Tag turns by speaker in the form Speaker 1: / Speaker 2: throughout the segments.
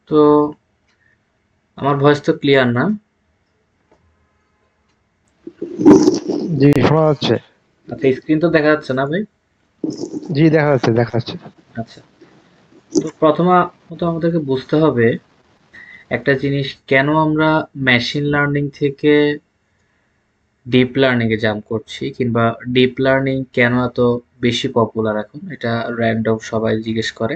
Speaker 1: তো আমার ভয়েস তো ক্লিয়ার না?
Speaker 2: জি, শোনা যাচ্ছে।
Speaker 1: আচ্ছা, স্ক্রিন তো দেখা যাচ্ছে না ভাই?
Speaker 2: জি, দেখা যাচ্ছে, দেখা যাচ্ছে।
Speaker 1: আচ্ছা, তো প্রথমত আমাদেরকে বুঝতে হবে একটা জিনিস, কেন আমরা মেশিন লার্নিং থেকে ডিপ লার্নিং এ জাম্প করছি, কিংবা ডিপ লার্নিং কেন এত বেশি পপুলার এখন, এটা র্যান্ডম সবাই জিজ্ঞেস করে।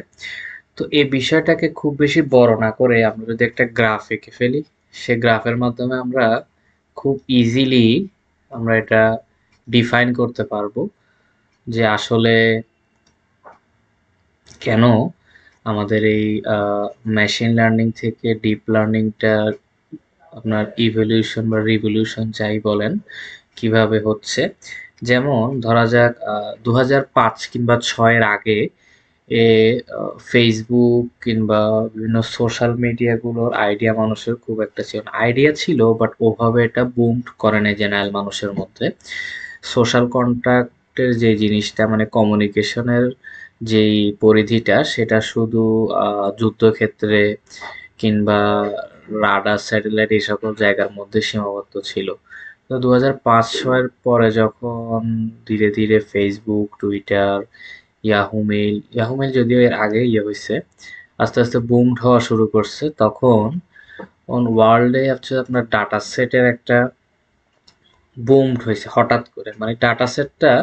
Speaker 1: তো এই বিষয়টাকে খুব বেশি বড় না করে আমরা যদি একটা গ্রাফ এঁকে ফেলি, সে গ্রাফের মাধ্যমে আমরা খুব ইজিলি আমরা এটা ডিফাইন করতে পারবো যে আসলে কেন আমাদের এই মেশিন লার্নিং থেকে ডিপ লার্নিংটা আপনার ইভলিউশন বা রিভলিউশন যাই বলেন কিভাবে হচ্ছে। যেমন ধরা যাক 2005 কিংবা 6 এর আগে এ ফেসবুক কিংবা বিভিন্ন সোশ্যাল মিডিয়াগুলোর আইডিয়া মানুষের খুব একটা ছিল না। আইডিয়া ছিল, বাট ওভাবে এটা বুম করে নাই জেনারেল মানুষের মধ্যে। সোশ্যাল কন্ট্যাক্টের যে জিনিসটা, মানে কমিউনিকেশনের যেই পরিধিটা, সেটা শুধু যুদ্ধক্ষেত্রে কিংবা রাডার, স্যাটেলাইট এই সকল জায়গার মধ্যে সীমাবদ্ধ ছিল। তো 2005-6 পরে যখন ধীরে ধীরে ফেসবুক, টুইটার, ইয়াহু মেইল যদিও এর আগে হয়েছে, আস্তে আস্তে বুম হওয়া শুরু করছে, তখন ওয়ার্ল্ডে হচ্ছে আপনার ডাটা সেটের একটা বুম হয়েছে হঠাৎ করে। মানে ডাটা সেটটা,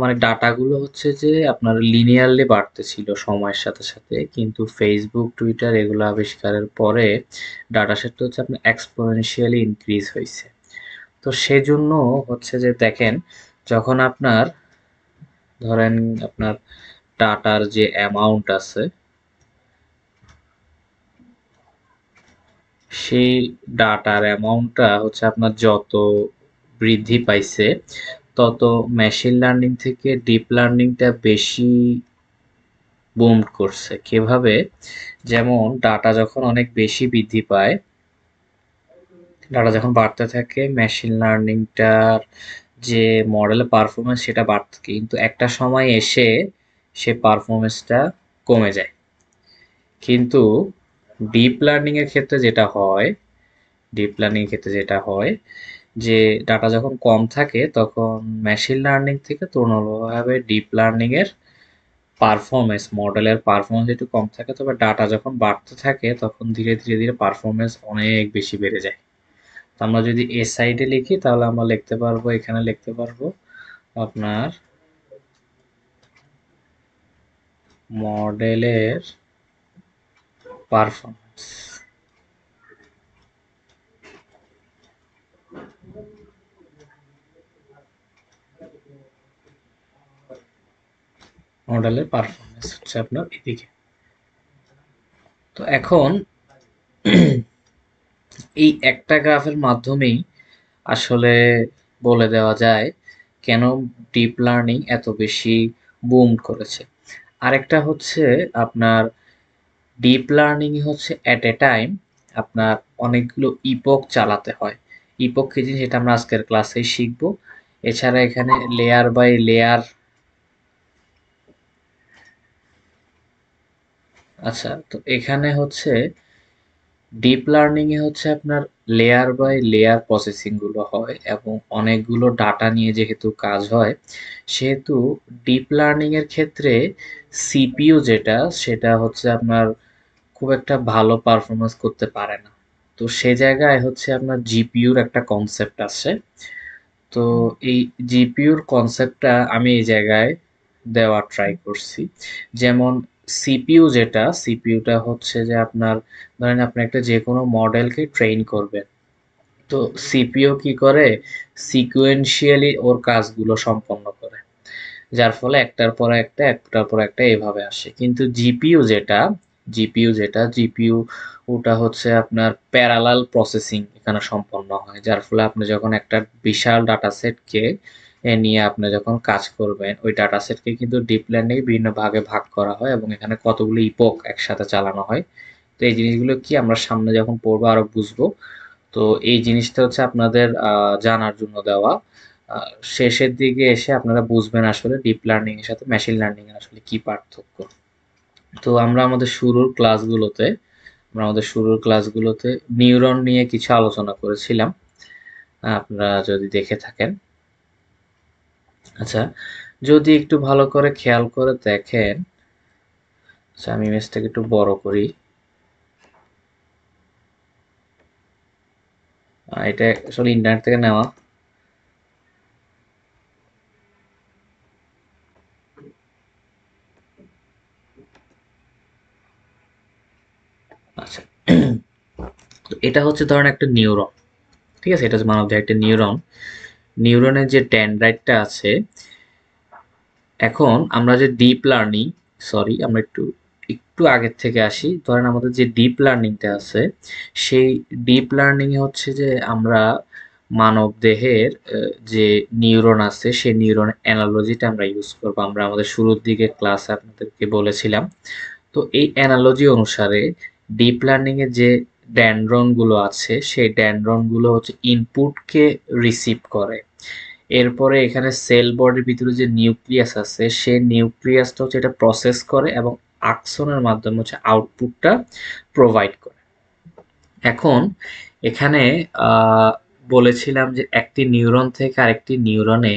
Speaker 1: মানে ডাটাগুলো হচ্ছে যে আপনার লিনিয়ারলি বাড়তেছিল সময়ের সাথে সাথে, কিন্তু ফেসবুক, টুইটার এগুলো আবিষ্কারের পরে ডাটা সেটটা হচ্ছে আপনার এক্সপোনেনশিয়ালি ইনক্রিজ হয়েছে। তো সেজন্য হচ্ছে যে দেখেন, যখন আপনার ধরেন আপনার ডাটার যে অ্যামাউন্ট আছে, সেই ডাটার অ্যামাউন্টটা হচ্ছে আপনার যত বৃদ্ধি পাইছে, তত মেশিন লার্নিং থেকে ডিপ লার্নিংটা বেশি বুম করছে। কিভাবে? যেমন ডাটা যখন অনেক বেশি বৃদ্ধি পায়, ডাটা যখন বাড়তে থাকে, মেশিন লার্নিংটার যে মডেলের পারফরমেন্স সেটা বাড়তে থাকে, কিন্তু একটা সময় এসে সে পারফরমেন্সটা কমে যায়। কিন্তু ডিপ লার্নিং এর ক্ষেত্রে যেটা হয়, ডিপ লার্নিং এর ক্ষেত্রে যেটা হয় যে ডাটা যখন কম থাকে, তখন মেশিন লার্নিং থেকে তুলনামূলকভাবে ডিপ লার্নিং এর পারফরমেন্স, মডেলের পারফরমেন্স একটু কম থাকে, তবে ডাটা যখন বাড়তে থাকে তখন ধীরে ধীরে ধীরে পারফরমেন্স অনেক বেশি বেড়ে যায়। তো আমরা যদি এ সাইডে লিখি, তাহলে আমরা লিখতে পারবো, এখানে লিখতে পারবো আপনার মডেলের পারফরমেন্স, মডেলের পারফরমেন্স হচ্ছে আপনার এদিকে। তো এখন এই একটা গ্রাফের মাধ্যমেই আসলে বলে দেওয়া যায় কেন ডিপ লার্নিং এত বেশি বুম করেছে। আরেকটা হচ্ছে আপনার ডিপ লার্নিং হচ্ছে এট এ টাইম আপনার অনেকগুলো ইপক চালাতে হয়। ইপক কি জিনিস সেটা আমরা আজকের ক্লাসেই শিখব। এছাড়া এখানে লেয়ার বাই লেয়ার, আচ্ছা, তো এখানে হচ্ছে ডিপ লার্নিং এ হচ্ছে আপনার লেয়ার বাই লেয়ার প্রসেসিং গুলো হয়, এবং অনেকগুলো ডাটা নিয়ে যেহেতু কাজ হয়, সেহেতু ডিপ লার্নিং এর ক্ষেত্রে সিপিইউ যেটা, সেটা হচ্ছে আপনার খুব একটা ভালো পারফরমেন্স করতে পারে না। তো সে জায়গায় হচ্ছে আপনার জিপিইউর একটা কনসেপ্ট আছে। তো এই জিপিইউর কনসেপ্টটা আমি এই জায়গায় দেওয়ার ট্রাই করছি। যেমন সিপিইউ যেটা, সিপিইউটা হচ্ছে যে আপনার, ধরেন আপনি একটা যে কোনো মডেলকে ট্রেন করবেন, তো সিপিইউ কি করে, সিকুয়েন্সিয়ালি ওর কাজগুলো সম্পন্ন করে, যার ফলে একটার পর একটা একটার পর একটা এভাবে আসে। কিন্তু জিপিইউ ওটা হচ্ছে আপনার প্যারালাল প্রসেসিং এখানে সম্পন্ন হয়, যার ফলে আপনি যখন একটা বিশাল ডাটা সেটকে নিয়ে আপনি যখন কাজ করবেন, ওই ডাটা সেটকে কিন্তু ডিপ লার্নিং বিভিন্ন ভাগে ভাগ করা হয়, এবং এখানে কতগুলো ইপক একসাথে চালানো হয়। তো এই জিনিসগুলো কি আমরা সামনে যখন পড়বো আরো বুঝবো। তো এই জিনিসটা হচ্ছে আপনাদের জানার জন্য দেওয়া। শেষের দিকে এসে আপনারা বুঝবেন আসলে ডিপ লার্নিং এর সাথে মেশিন লার্নিং এর আসলে কি পার্থক্য। তো আমরা আমাদের শুরুর ক্লাসগুলোতে নিউরন নিয়ে কিছু আলোচনা করেছিলাম, আপনারা যদি দেখে থাকেন। আচ্ছা, যদি একটু ভালো করে খেয়াল করে দেখেন, আচ্ছা আমি ইমেজটাকে একটু বড় করি। এটা আসলে ইন্টারনেট থেকে নেওয়া। আচ্ছা, তো এটা হচ্ছে ধরেন একটা নিউরন, ঠিক আছে? এটা হচ্ছে মানবদেহের একটা নিউরন। নিউরনের যে ডেনড্রাইটটা আছে, এখন আমরা যে ডিপ লার্নিং, সরি আমরা একটু একটু আগের থেকে আসি। ধরেন আমাদের যে ডিপ লার্নিংটা আছে, সেই ডিপ লার্নিং এ হচ্ছে যে আমরা মানব দেহের যে নিউরন আছে সেই নিউরনের অ্যানালজিটা আমরা ইউজ করবো। আমরা আমাদের শুরুর দিকে ক্লাসে আপনাদেরকে বলেছিলাম। তো এই অ্যানালজি অনুসারে ডিপ লার্নিং এর যে ড্যানড্রন গুলো আছে সেই ড্যানড্রন গুলো হচ্ছে ইনপুটকে রিসিভ করে। এরপরে এখানে সেল বডির ভিতরে যে নিউক্লিয়াস আছে সেই নিউক্লিয়াসটা হচ্ছে এটা প্রসেস করে এবং আকসনের মাধ্যমে হচ্ছে আউটপুটটা প্রোভাইড করে। এখন এখানে আহ, বলেছিলাম যে একটি নিউরন থেকে আরেকটি নিউরনে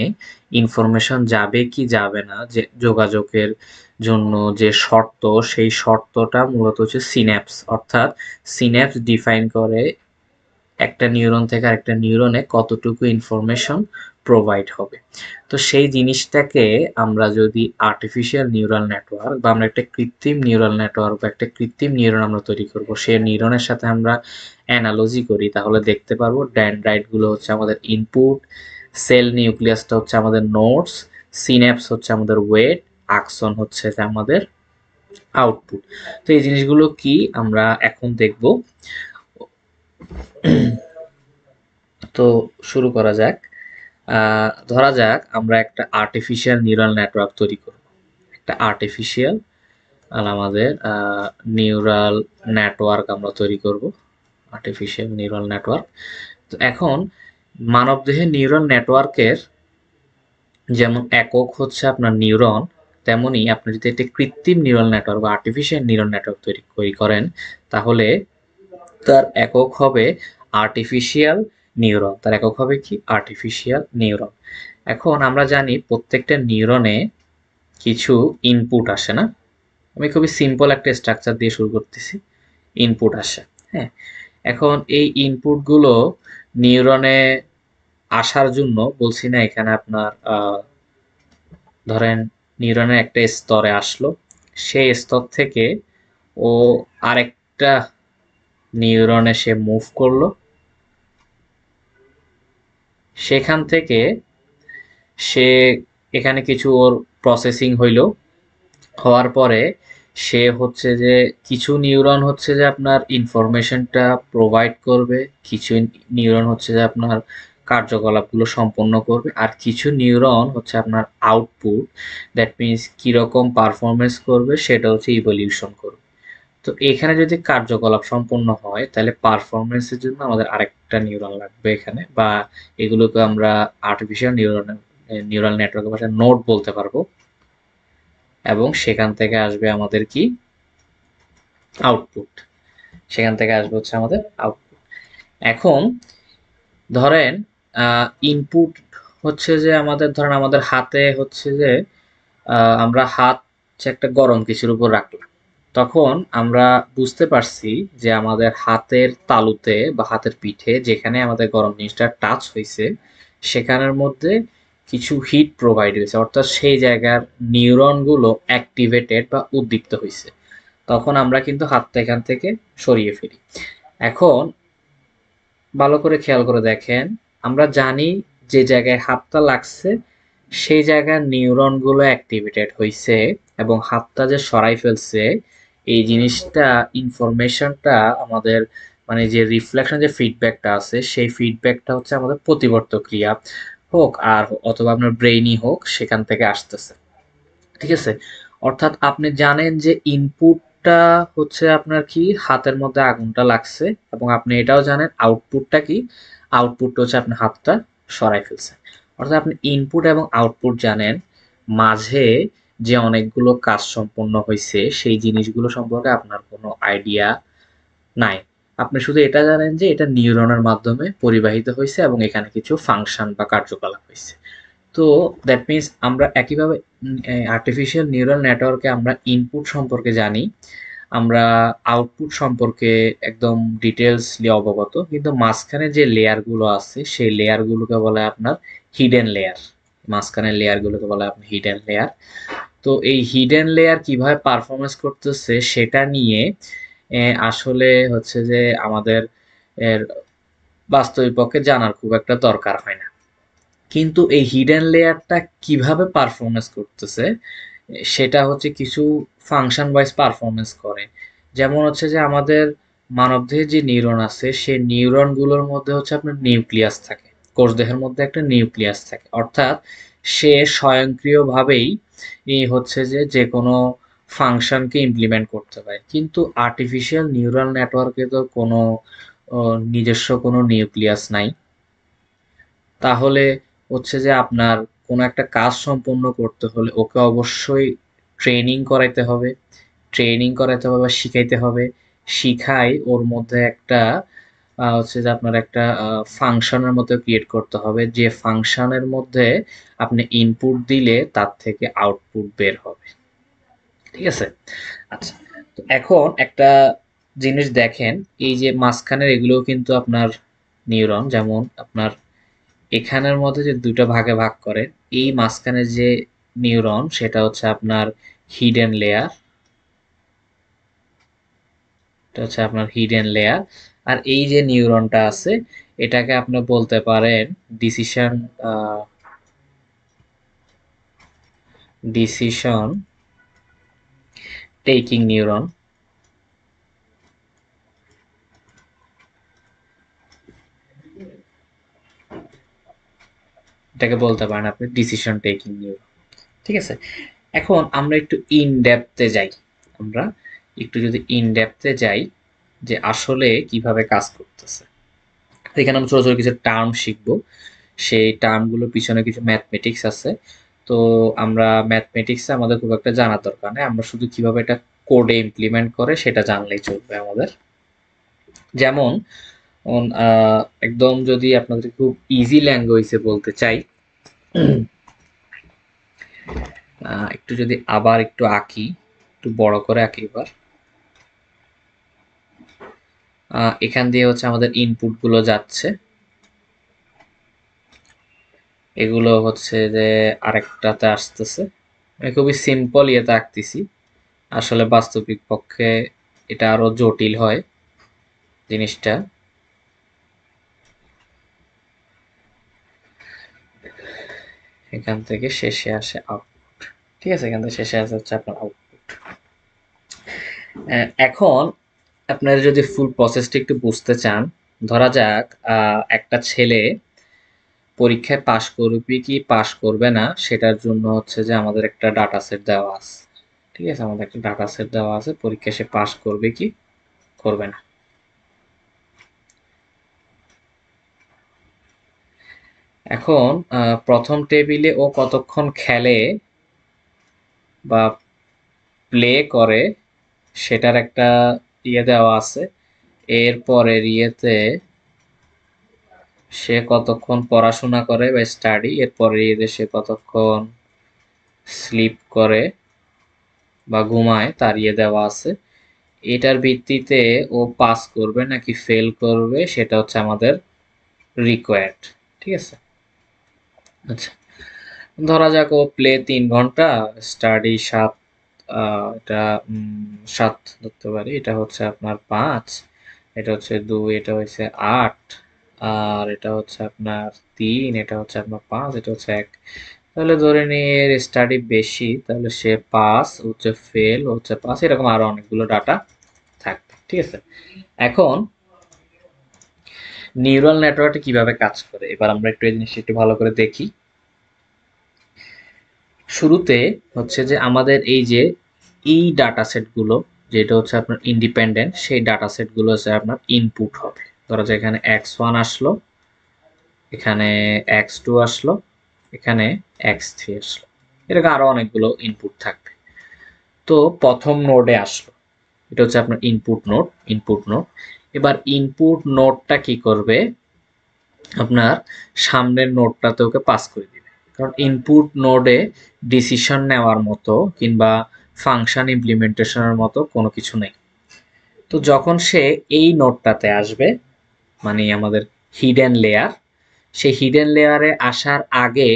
Speaker 1: ইনফরমেশন যাবে কি যাবে না, যে যোগাযোগের জন্য যে শর্ত, সেই শর্তটা মূলত হচ্ছে সিন্যাপস। অর্থাৎ সিন্যাপস ডিফাইন করে একটা নিউরন থেকে আরেকটা নিউরনে কতটুকু ইনফরমেশন প্রোভাইড হবে। তো সেই জিনিসটাকে আমরা যদি আর্টিফিশিয়াল নিউরাল নেটওয়ার্ক বা আমরা একটা কৃত্রিম নিউরাল নেটওয়ার্ক বা একটা কৃত্রিম নিউরন আমরা তৈরি করব, সেই নিউরনের সাথে আমরা অ্যানালজি করি, তাহলে দেখতে পারবো ডেনড্রাইট গুলো হচ্ছে আমাদের ইনপুট, সেল নিউক্লিয়াসটা হচ্ছে আমাদের নোডস, সিন্যাপস হচ্ছে আমাদের ওয়েট, আকসন হচ্ছে যে আমাদের আউটপুট। তো এই জিনিসগুলো কি আমরা এখন দেখব। তো শুরু করা যাক। ধরা যাক আমরা একটা আর্টিফিশিয়াল নিউরাল নেটওয়ার্ক তৈরি করব। একটা আর্টিফিশিয়াল আমাদের নিউরাল নেটওয়ার্ক আমরা তৈরি করব, আর্টিফিশিয়াল নিউরাল নেটওয়ার্ক। তো এখন মানবদেহে নিউরাল নেটওয়ার্কের যেমন একক হচ্ছে আপনার নিউরন, তেমনি আপনি যদি একটা কৃত্রিম নিউরাল নেটওয়ার্ক বা আর্টিফিশিয়াল নিউরাল নেটওয়ার্ক তৈরি করেন, তাহলে তার একক হবে আর্টিফিশিয়াল নিউরন। তার একক হবে কি? Artificial neuron. এখন আমরা জানি প্রত্যেকটা নিউরনে কিছু ইনপুট আসে না? আমি খুবই সিম্পল একটা স্ট্রাকচার দিয়ে শুরু করতেছি। ইনপুট আসে, হ্যাঁ। এখন এই ইনপুট গুলো নিউরনে আসার জন্য বলছি না, এখানে আপনার ধরেন নিউরনের একটা স্তরে আসলো, সেই স্তর থেকে ও আরেকটা নিউরনে সে মুভ করলো, সেখান থেকে সে এখানে কিছু ওর প্রসেসিং হইলো, হওয়ার পরে সে হচ্ছে যে কিছু নিউরন হচ্ছে যে আপনার ইনফরমেশনটা প্রোভাইড করবে, কিছু নিউরন হচ্ছে যে আপনার কার্যকলাপগুলো সম্পন্ন করবে, আর কিছু নিউরন হচ্ছে আপনার আউটপুট, দ্যাট মিনস কিরকম পারফরমেন্স করবে সেটা হচ্ছে ইভলিউশন করবে। তো এখানে যদি কার্যকলাপ সম্পন্ন হয় তাহলে পারফরমেন্সের জন্য আমাদের আরেকটা নিউরন লাগবে এখানে, বা এগুলোকে আমরা আর্টিফিশিয়াল নিউরাল নেটওয়ার্কের ভাষায় নোড বলতে পারবো। এবং সেখান থেকে আসবে আমাদের কি? আউটপুট। সেখান থেকে আসবে হচ্ছে আমাদের আউটপুট। এখন ধরেন ইনপুট হচ্ছে যে আমাদের, ধরেন আমাদের হাতে হচ্ছে যে আমরা হাত হচ্ছে একটা গরম কিছুর উপর রাখলাম, তখন আমরা বুঝতে পারছি যে আমাদের হাতের তালুতে বা হাতের পিঠে যেখানে আমাদের গরম জিনিসটা টাচ হয়েছে সেখানের মধ্যে কিছু হিট প্রোভাইড হয়েছে, অর্থাৎ সেই জায়গার নিউরনগুলো অ্যাক্টিভেটেড বা উদ্দীপ্ত হয়েছে। তখন আমরা কিন্তু হাতটা এখান থেকে সরিয়ে ফেলি। এখন ভালো করে খেয়াল করে দেখেন, আমরা জানি যে জায়গায় হাতটা লাগছে সেই জায়গার নিউরনগুলো অ্যাক্টিভেটেড হয়েছে, এবং হাতটা যে সরাই ফেলছে এই জিনিসটা, ইনফরমেশনটা আমাদের, মানে যে রিফ্লেকশন যে ফিডব্যাকটা আছে সেই ফিডব্যাকটা হচ্ছে আমাদের প্রতিবর্ত ক্রিয়া হোক আর অথবা আপনার ব্রেইনই হোক, সেখান থেকে আসতেছে, ঠিক আছে? অর্থাৎ আপনি জানেন যে ইনপুটটা হচ্ছে আপনার কি, হাতের মধ্যে আগুনটা লাগছে, এবং আপনি এটাও জানেন আউটপুটটা কি, আউটপুটটা হচ্ছে আপনার হাতটা সরাই ফেলছে। অর্থাৎ আপনি ইনপুট এবং আউটপুট জানেন, মাঝে যে অনেকগুলো কাজ সম্পন্ন হয়েছে সেই জিনিসগুলো সম্পর্কে আপনার কোনো আইডিয়া নাই। আপনি শুধু এটা জানেন যে এটা নিউরনের মাধ্যমে পরিবাহিত হয়েছে এবং এখানে কিছু ফাংশন বা কার্যকলাপ হয়েছে। তো দ্যাট মিনস আমরা একইভাবে আর্টিফিশিয়াল নিউরাল নেটওয়ার্কে আমরা ইনপুট সম্পর্কে জানি, আমরা আউটপুট সম্পর্কে একদম ডিটেলসলি অবগত, কিন্তু মাঝখানে যে লেয়ারগুলো আছে সেই লেয়ারগুলোকে বলে আপনার হিডেন লেয়ার। মাঝখানের লেয়ারগুলোকে বলে আপনার হিডেন লেয়ার। তো এই হিডেন লেয়ার কিভাবে পারফরমেন্স করতেছে সেটা নিয়ে আসলে হচ্ছে যে আমাদের এর বাস্তবিক পক্ষে জানার খুব একটা দরকার হয় না। কিন্তু এই হিডেন লেয়ারটা কিভাবে পারফরমেন্স করতেছে সেটা হচ্ছে কিছু ফাংশন ওয়াইজ পারফরমেন্স করে। যেমন হচ্ছে যে আমাদের মানবদেহে যে নিউরন আছে সেই নিউরনগুলোর মধ্যে হচ্ছে আপনার নিউক্লিয়াস থাকে। কোষদেহের মধ্যে একটা নিউক্লিয়াস থাকে, অর্থাৎ সে স্বয়ংক্রিয়ভাবেই হচ্ছে যে যে কোনো ফাংশনকে ইমপ্লিমেন্ট করতে পারে। কিন্তু আর্টিফিশিয়াল নিউরাল নেটওয়ার্কে তো কোনো নিজস্ব কোনো নিউক্লিয়াস নাই। তাহলে হচ্ছে যে আপনার কোনো একটা কাজ সম্পন্ন করতে হলে ওকে অবশ্যই ট্রেনিং করাইতে হবে। ট্রেনিং করাইতে হবে বা শিখাইতে হবে। শিখাই ওর মধ্যে একটা হচ্ছে যে আপনার একটা ফাংশনের মতো ক্রিয়েট করতে হবে। যে ফাংশনের মধ্যে আপনি ইনপুট দিলে তার থেকে আউটপুট বের হবে। ঠিক আছে? আচ্ছা। তো এখন একটা জিনিস দেখেন, এই যে মাঝখানের এগুলোও কিন্তু আপনার নিউরন। যেমন আপনার এখানের মধ্যে যে ২ টা ভাগে ভাগ করে, এই মাঝখানে যে নিউরন সেটা হচ্ছে আপনার হিডেন লেয়ার। এটা হচ্ছে আপনার হিডেন লেয়ার। আর এই যে নিউরনটা আছে এটাকে আপনি বলতে পারেন ডিসিশন আ ডিসিশন টেকিং নিউরন। এটাকে বলতে পারেন আপনি ডিসিশন টেকিং নিউরন। ঠিক আছে? এখন আমরা একটু ইন ডেপথ এ যাই। আমরা একটু যদি ইন ডেপথ এ যাই যে আসলে কিভাবে কাজ করতেছে। এখানে আমরা ছোট ছোট কিছু টার্ম শিখবো। সেই টার্মগুলোর পিছনে কিছু ম্যাথমেটিক্স আছে। তো আমরা ম্যাথমেটিক্সে আমাদের খুব একটা জানার দরকার নেই। আমরা শুধু কিভাবে এটা কোডে ইমপ্লিমেন্ট করে সেটা জানলেই চলবে আমাদের। যেমন একদম যদি আপনাদের খুব ইজি ল্যাঙ্গুয়েজে বলতে চাই, একটু যদি আবার একটু আঁকি, একটু বড় করে আঁকি এবার। এখান দিয়ে হচ্ছে আমাদের ইনপুট গুলো যাচ্ছে, এগুলো হচ্ছে যে আরেকটাতে আসতেছে। আমি খুবই সিম্পল ইয়েতে আঁকতেছি, আসলে বাস্তবিক পক্ষে এটা আরো জটিল হয় জিনিসটা। এখান থেকে শেষে আসে আউটপুট। ঠিক আছে, এখান থেকে শেষে আসে হচ্ছে আপনার আউটপুট। এখন আপনারা যদি ফুল প্রসেসটা একটু বুঝতে চান, ধরা যাক একটা ছেলে পরীক্ষায় পাশ করবে কি পাশ করবে না সেটার জন্য হচ্ছে যে আমাদের একটা ডাটা সেট দেওয়া আছে। ঠিক আছে, আমাদের একটা ডাটা সেট দেওয়া আছে, পরীক্ষায় সে পাশ করবে কি করবে না। এখন প্রথম টেবিলে ও কতক্ষণ খেলে বা প্লে করে সেটার একটা ইয়ে দেওয়া আছে। এর পরের ইয়েতে সে কতক্ষণ পড়াশোনা করে বা স্টাডি, এর পরের ইয়েতে সে কতক্ষণ স্লিপ করে বা ঘুমায় তার ইয়ে দেওয়া আছে। এটার ভিত্তিতে ও পাস করবে নাকি ফেল করবে সেটা হচ্ছে আমাদের রিকোয়ার্ড। ঠিক আছে? আচ্ছা, ধরা যাক ও প্লে ৩ ঘন্টা, স্টাডি ৭, এটা ৭ ধরতে পারি, এটা হচ্ছে আপনার ৫, এটা হচ্ছে ২, এটা হচ্ছে ৮, আর এটা হচ্ছে আপনার ৩, এটা হচ্ছে আপনার ৫, এটা হচ্ছে ১। তাহলে ধরে নিই এর স্টাডি বেশি, তাহলে সে পাস, হচ্ছে ফেল, হচ্ছে পাস, এরকম আরো অনেকগুলো ডাটা থাকবে। ঠিক আছে? এখন নিউরাল নেটওয়ার্কটা কিভাবে কাজ করে এবার আমরা একটু এই জিনিসটা একটু ভালো করে দেখি। শুরুতে হচ্ছে যে আমাদের এই ডাটা সেট গুলো, যেটা হচ্ছে আপনার ইন্ডিপেন্ডেন্ট, সেই ডাটা সেট গুলো হচ্ছে আপনার ইনপুট হবে। ধরা যায় এখানে x1 আসলো, এখানে x2 আসলো, এখানে x3 আসলো। এরকম আরো অনেকগুলো ইনপুট থাকবে। তো প্রথম নোডে আসলো, এটা হচ্ছে আপনার ইনপুট নোড। এবার ইনপুট নোডটা কি করবে, আপনার সামনের নোডটাতে ওকে পাস করে দিবে, কারণ ইনপুট নোডে ডিসিশন নেওয়ার মতো কিংবা ফাংশন ইমপ্লিমেন্টেশনের মতো কোনো কিছু নেই। তো যখন সে এই নোডটাতে আসবে, মানে আমাদের হিডেন লেয়ার, সেই হিডেন লেয়ারে আসার আগে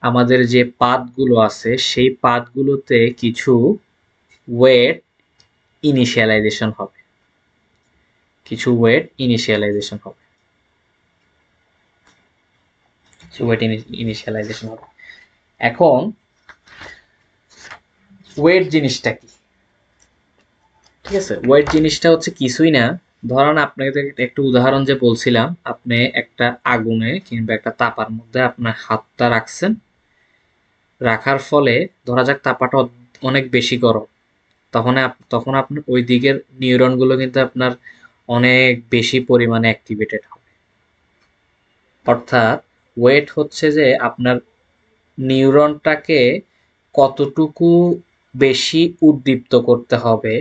Speaker 1: আমাদের যে পাথগুলো আছে সেই পাথগুলোতে কিছু ওয়েট ইনিশিয়ালাইজেশন হবে, এখন ওয়েট জিনিসটা কি? ঠিক আছে, ওয়েট জিনিসটা হচ্ছে কিছুই না। ধরেন আপনাকে একটু উদাহরণ যে বলছিলাম, আপনি একটা আগুনে কিংবা একটা তাপার মধ্যে আপনার হাতটা রাখছেন, রাখার ফলে ধরা যাক তাপাটা অনেক বেশি গরম, তখন আপনার ওই দিকের নিউরনগুলো কিন্তু আপনার অনেক বেশি পরিমাণে অ্যাক্টিভেটেড হবে। অর্থাৎ ওয়েট হচ্ছে যে আপনার নিউরনটাকে কতটুকু বেশি উদ্দীপ্ত করতে হবে,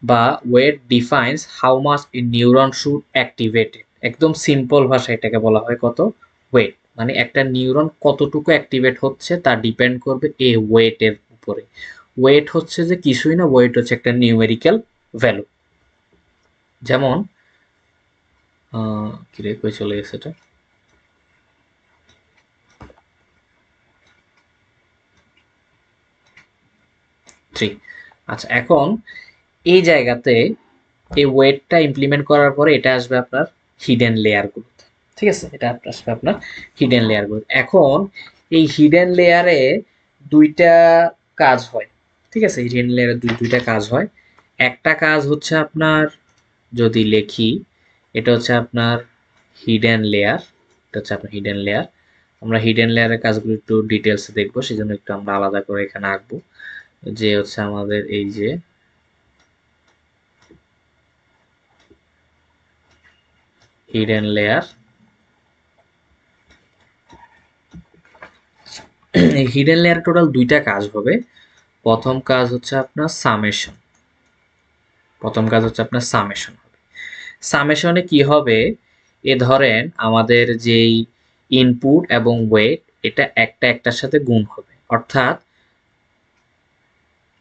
Speaker 1: বা weight defines how much a neuron should activated. একদম সিম্পল ভাষায় এটাকে বলা হয় কত, ওয়েট। মানে একটা নিউরন কতটুকু অ্যাক্টিভেট হচ্ছে তা ডিপেন্ড করবে এই ওয়েটের উপরে। ওয়েট হচ্ছে যে কিছুই না, ওয়েট হচ্ছে একটা নিউমেরিক্যাল ভ্যালু। যেমন কিরে কই চলে গেছে এটা, 3। আচ্ছা, এখন এই জায়গাতে এই ওয়েটটা ইমপ্লিমেন্ট করার পরে এটা আসবে আপনার হিডেন লেয়ারগুলোতে। ঠিক আছে, এটা আসবে আপনার হিডেন লেয়ারগুলো। এখন এই হিডেন লেয়ারে দুইটা কাজ হয়। ঠিক আছে, হিডেন লেয়ারে দুইটা কাজ হয়। একটা কাজ হচ্ছে আপনার, যদি লিখি, এটা হচ্ছে আপনার হিডেন লেয়ার, এটা হচ্ছে আপনার হিডেন লেয়ার। আমরা হিডেন লেয়ারের কাজগুলো একটু ডিটেলসে দেখবো, সেজন্য একটু আমরা আলাদা করে এখানে আঁকবো, যে হচ্ছে আমাদের এই যে হিডেন লেয়ার। এই হিডেন লেয়ার টোটাল দুইটা কাজ হবে। প্রথম কাজ হচ্ছে আপনার সামেশন। হবে। সামেশনে কি হবে, এ ধরেন আমাদের যেই ইনপুট এবং ওয়েট, এটা একটার সাথে গুণ হবে। অর্থাৎ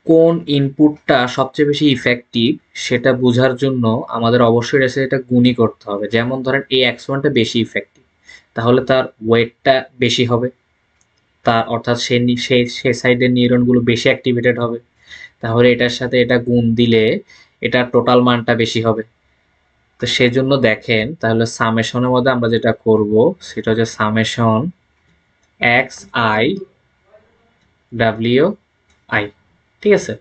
Speaker 1: কোন ইনপুটটা সবচেয়ে বেশি ইফেক্টিভ সেটা বোঝার জন্য আমাদের অবশ্যই এর সাথে এটা গুণই করতে হবে। যেমন ধরেন এই x1টা বেশি ইফেক্টিভ, তাহলে তার ওয়েটটা বেশি হবে, তার অর্থাৎ সে সাইডের নিউরনগুলো বেশি অ্যাক্টিভেটেড হবে। তাহলে এটার সাথে এটা গুণ দিলে এটার টোটাল মানটা বেশি হবে। তো সেজন্য দেখেন, তাহলে সামেশনের মধ্যে আমরা যেটা করব সেটা হচ্ছে summation x I W I. ঠিক আছে,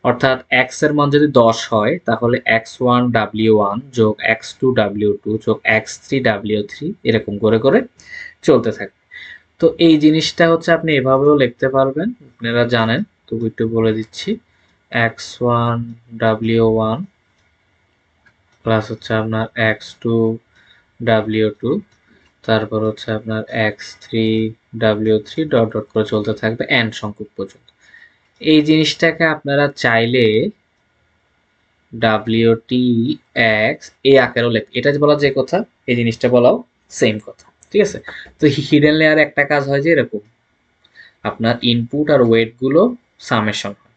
Speaker 1: অর্থাৎ এক্স এর মান যদি 10 হয় তাহলে x1w1 যোগ x2w2 যোগ x3w3 এরকম করে করে চলতে থাকে। তো এই জিনিসটা হচ্ছে আপনি এভাবেও লিখতে পারবেন, আপনারা জানেন, তবু একটু বলে দিচ্ছি। x1w1 প্লাস হচ্ছে আপনার x2w2, তারপর হচ্ছে আপনার x3w3 ডট ডট করে চলতে থাকবে n সংখ্যক পর্যন্ত। এই জিনিসটাকে আপনারা চাইলে wtx এই আকারেও লেখ, এটা বলা যে কথা, এই জিনিসটা বলাও সেম কথা। ঠিক আছে, তো হিডেন লেয়ারে একটা কাজ হয় যে এরকম, আপনার ইনপুট আর ওয়েট গুলো সামেশন হয়।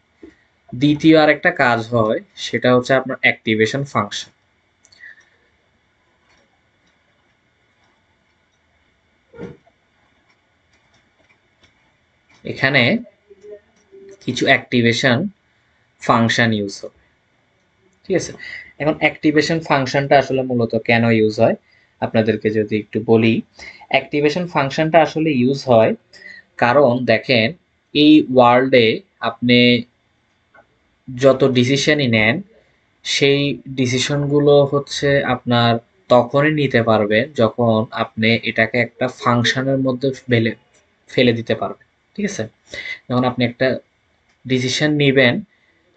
Speaker 1: দ্বিতীয় আর একটা কাজ হয়, সেটা হচ্ছে আপনার অ্যাক্টিভেশন ফাংশন। এখানে কিছু অ্যাক্টিভেশন ফাংশন ইউজ হবে। ঠিক আছে, এখন অ্যাক্টিভেশন ফাংশনটা আসলে মূলত কেন ইউজ হয় আপনাদেরকে যদি একটু বলি। অ্যাক্টিভেশন ফাংশনটা আসলে ইউজ হয় কারণ দেখেন, এই ওয়ার্ল্ডে আপনি যত ডিসিশনই নেন, সেই ডিসিশনগুলো হচ্ছে আপনার তখনই নিতে পারবেন যখন আপনি এটাকে একটা ফাংশনের মধ্যে ফেলে দিতে পারবেন। ঠিক আছে, যখন আপনি একটা ডিসিশন নিবেন,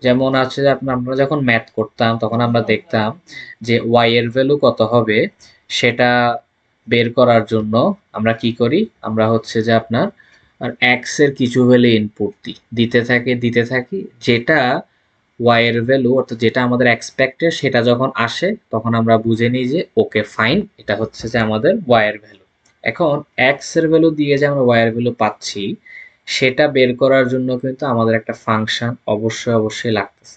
Speaker 1: যেমন আছে যে আমরা যখন ম্যাথ করতাম তখন আমরা দেখতাম যে ওয়াই এর ভ্যালু কত হবে সেটা বের করার জন্য আমরা কি করি, আমরা হচ্ছে যে আপনার আর এক্স এর কিছু ভ্যালু ইনপুট দিতে থাকি যেটা ওয়াই এর ভ্যালু অর্থাৎ যেটা আমাদের এক্সপেক্টেড সেটা যখন আসে তখন আমরা বুঝে নিই যে ওকে ফাইন, এটা হচ্ছে যে আমাদের ওয়াই এর ভ্যালু। এখন এক্স এর ভ্যালু দিয়ে যে আমরা ওয়াই এর ভ্যালু পাচ্ছি সেটা বের করার জন্য কিন্তু আমাদের একটা ফাংশন অবশ্যই লাগতেছে।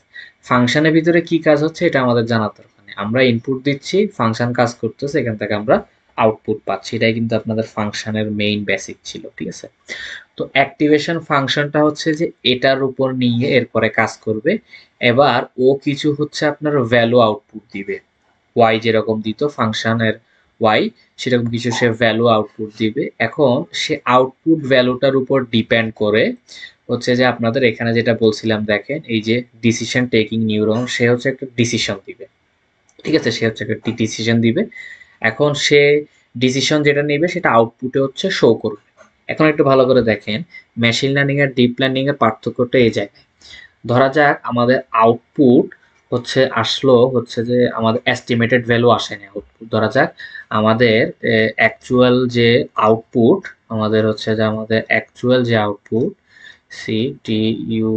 Speaker 1: ফাংশনের ভিতরে কি কাজ হচ্ছে এটা আমাদের জানার দরকার নেই, আমরা ইনপুট দিচ্ছি, ফাংশন কাজ করতেছে, এখান থেকে আমরা আউটপুট পাচ্ছি। এটাই কিন্তু আপনাদের ফাংশনের মেইন বেসিক ছিল, ঠিক আছে। তো অ্যাক্টিভেশন ফাংশনটা হচ্ছে যে এটার উপর নিয়ে এরপরে কাজ করবে। এবার ও কিছু হচ্ছে আপনার ভ্যালু আউটপুট দিবে, ওয়াই যেরকম দিত ফাংশনের ওয়াই সেরকম কিছু সে ভ্যালু আউটপুট দিবে। এখন সে আউটপুট ভ্যালুটার উপর ডিপেন্ড করে হচ্ছে যে আপনাদের এখানে যেটা বলছিলাম দেখেন, এই যে ডিসিশন টেকিং নিউরন, সে হচ্ছে একটা ডিসিশন দিবে, ঠিক আছে, সে হচ্ছে একটা ডিসিশন দিবে। এখন সে ডিসিশন যেটা নেবে সেটা আউটপুটে হচ্ছে শো করবে। এখন একটু ভালো করে দেখেন মেশিন লার্নিং আর ডিপ লার্নিং এর পার্থক্যটা এই জায়গায়। ধরা যাক আমাদের আউটপুট হচ্ছে আসলো হচ্ছে যে আমাদের এস্টিমেটেড ভ্যালু আসে না আউটপুট, ধরা যাক আমাদের অ্যাকচুয়াল যে আউটপুট আমাদের হচ্ছে যে আমাদের অ্যাকচুয়াল যে output C T U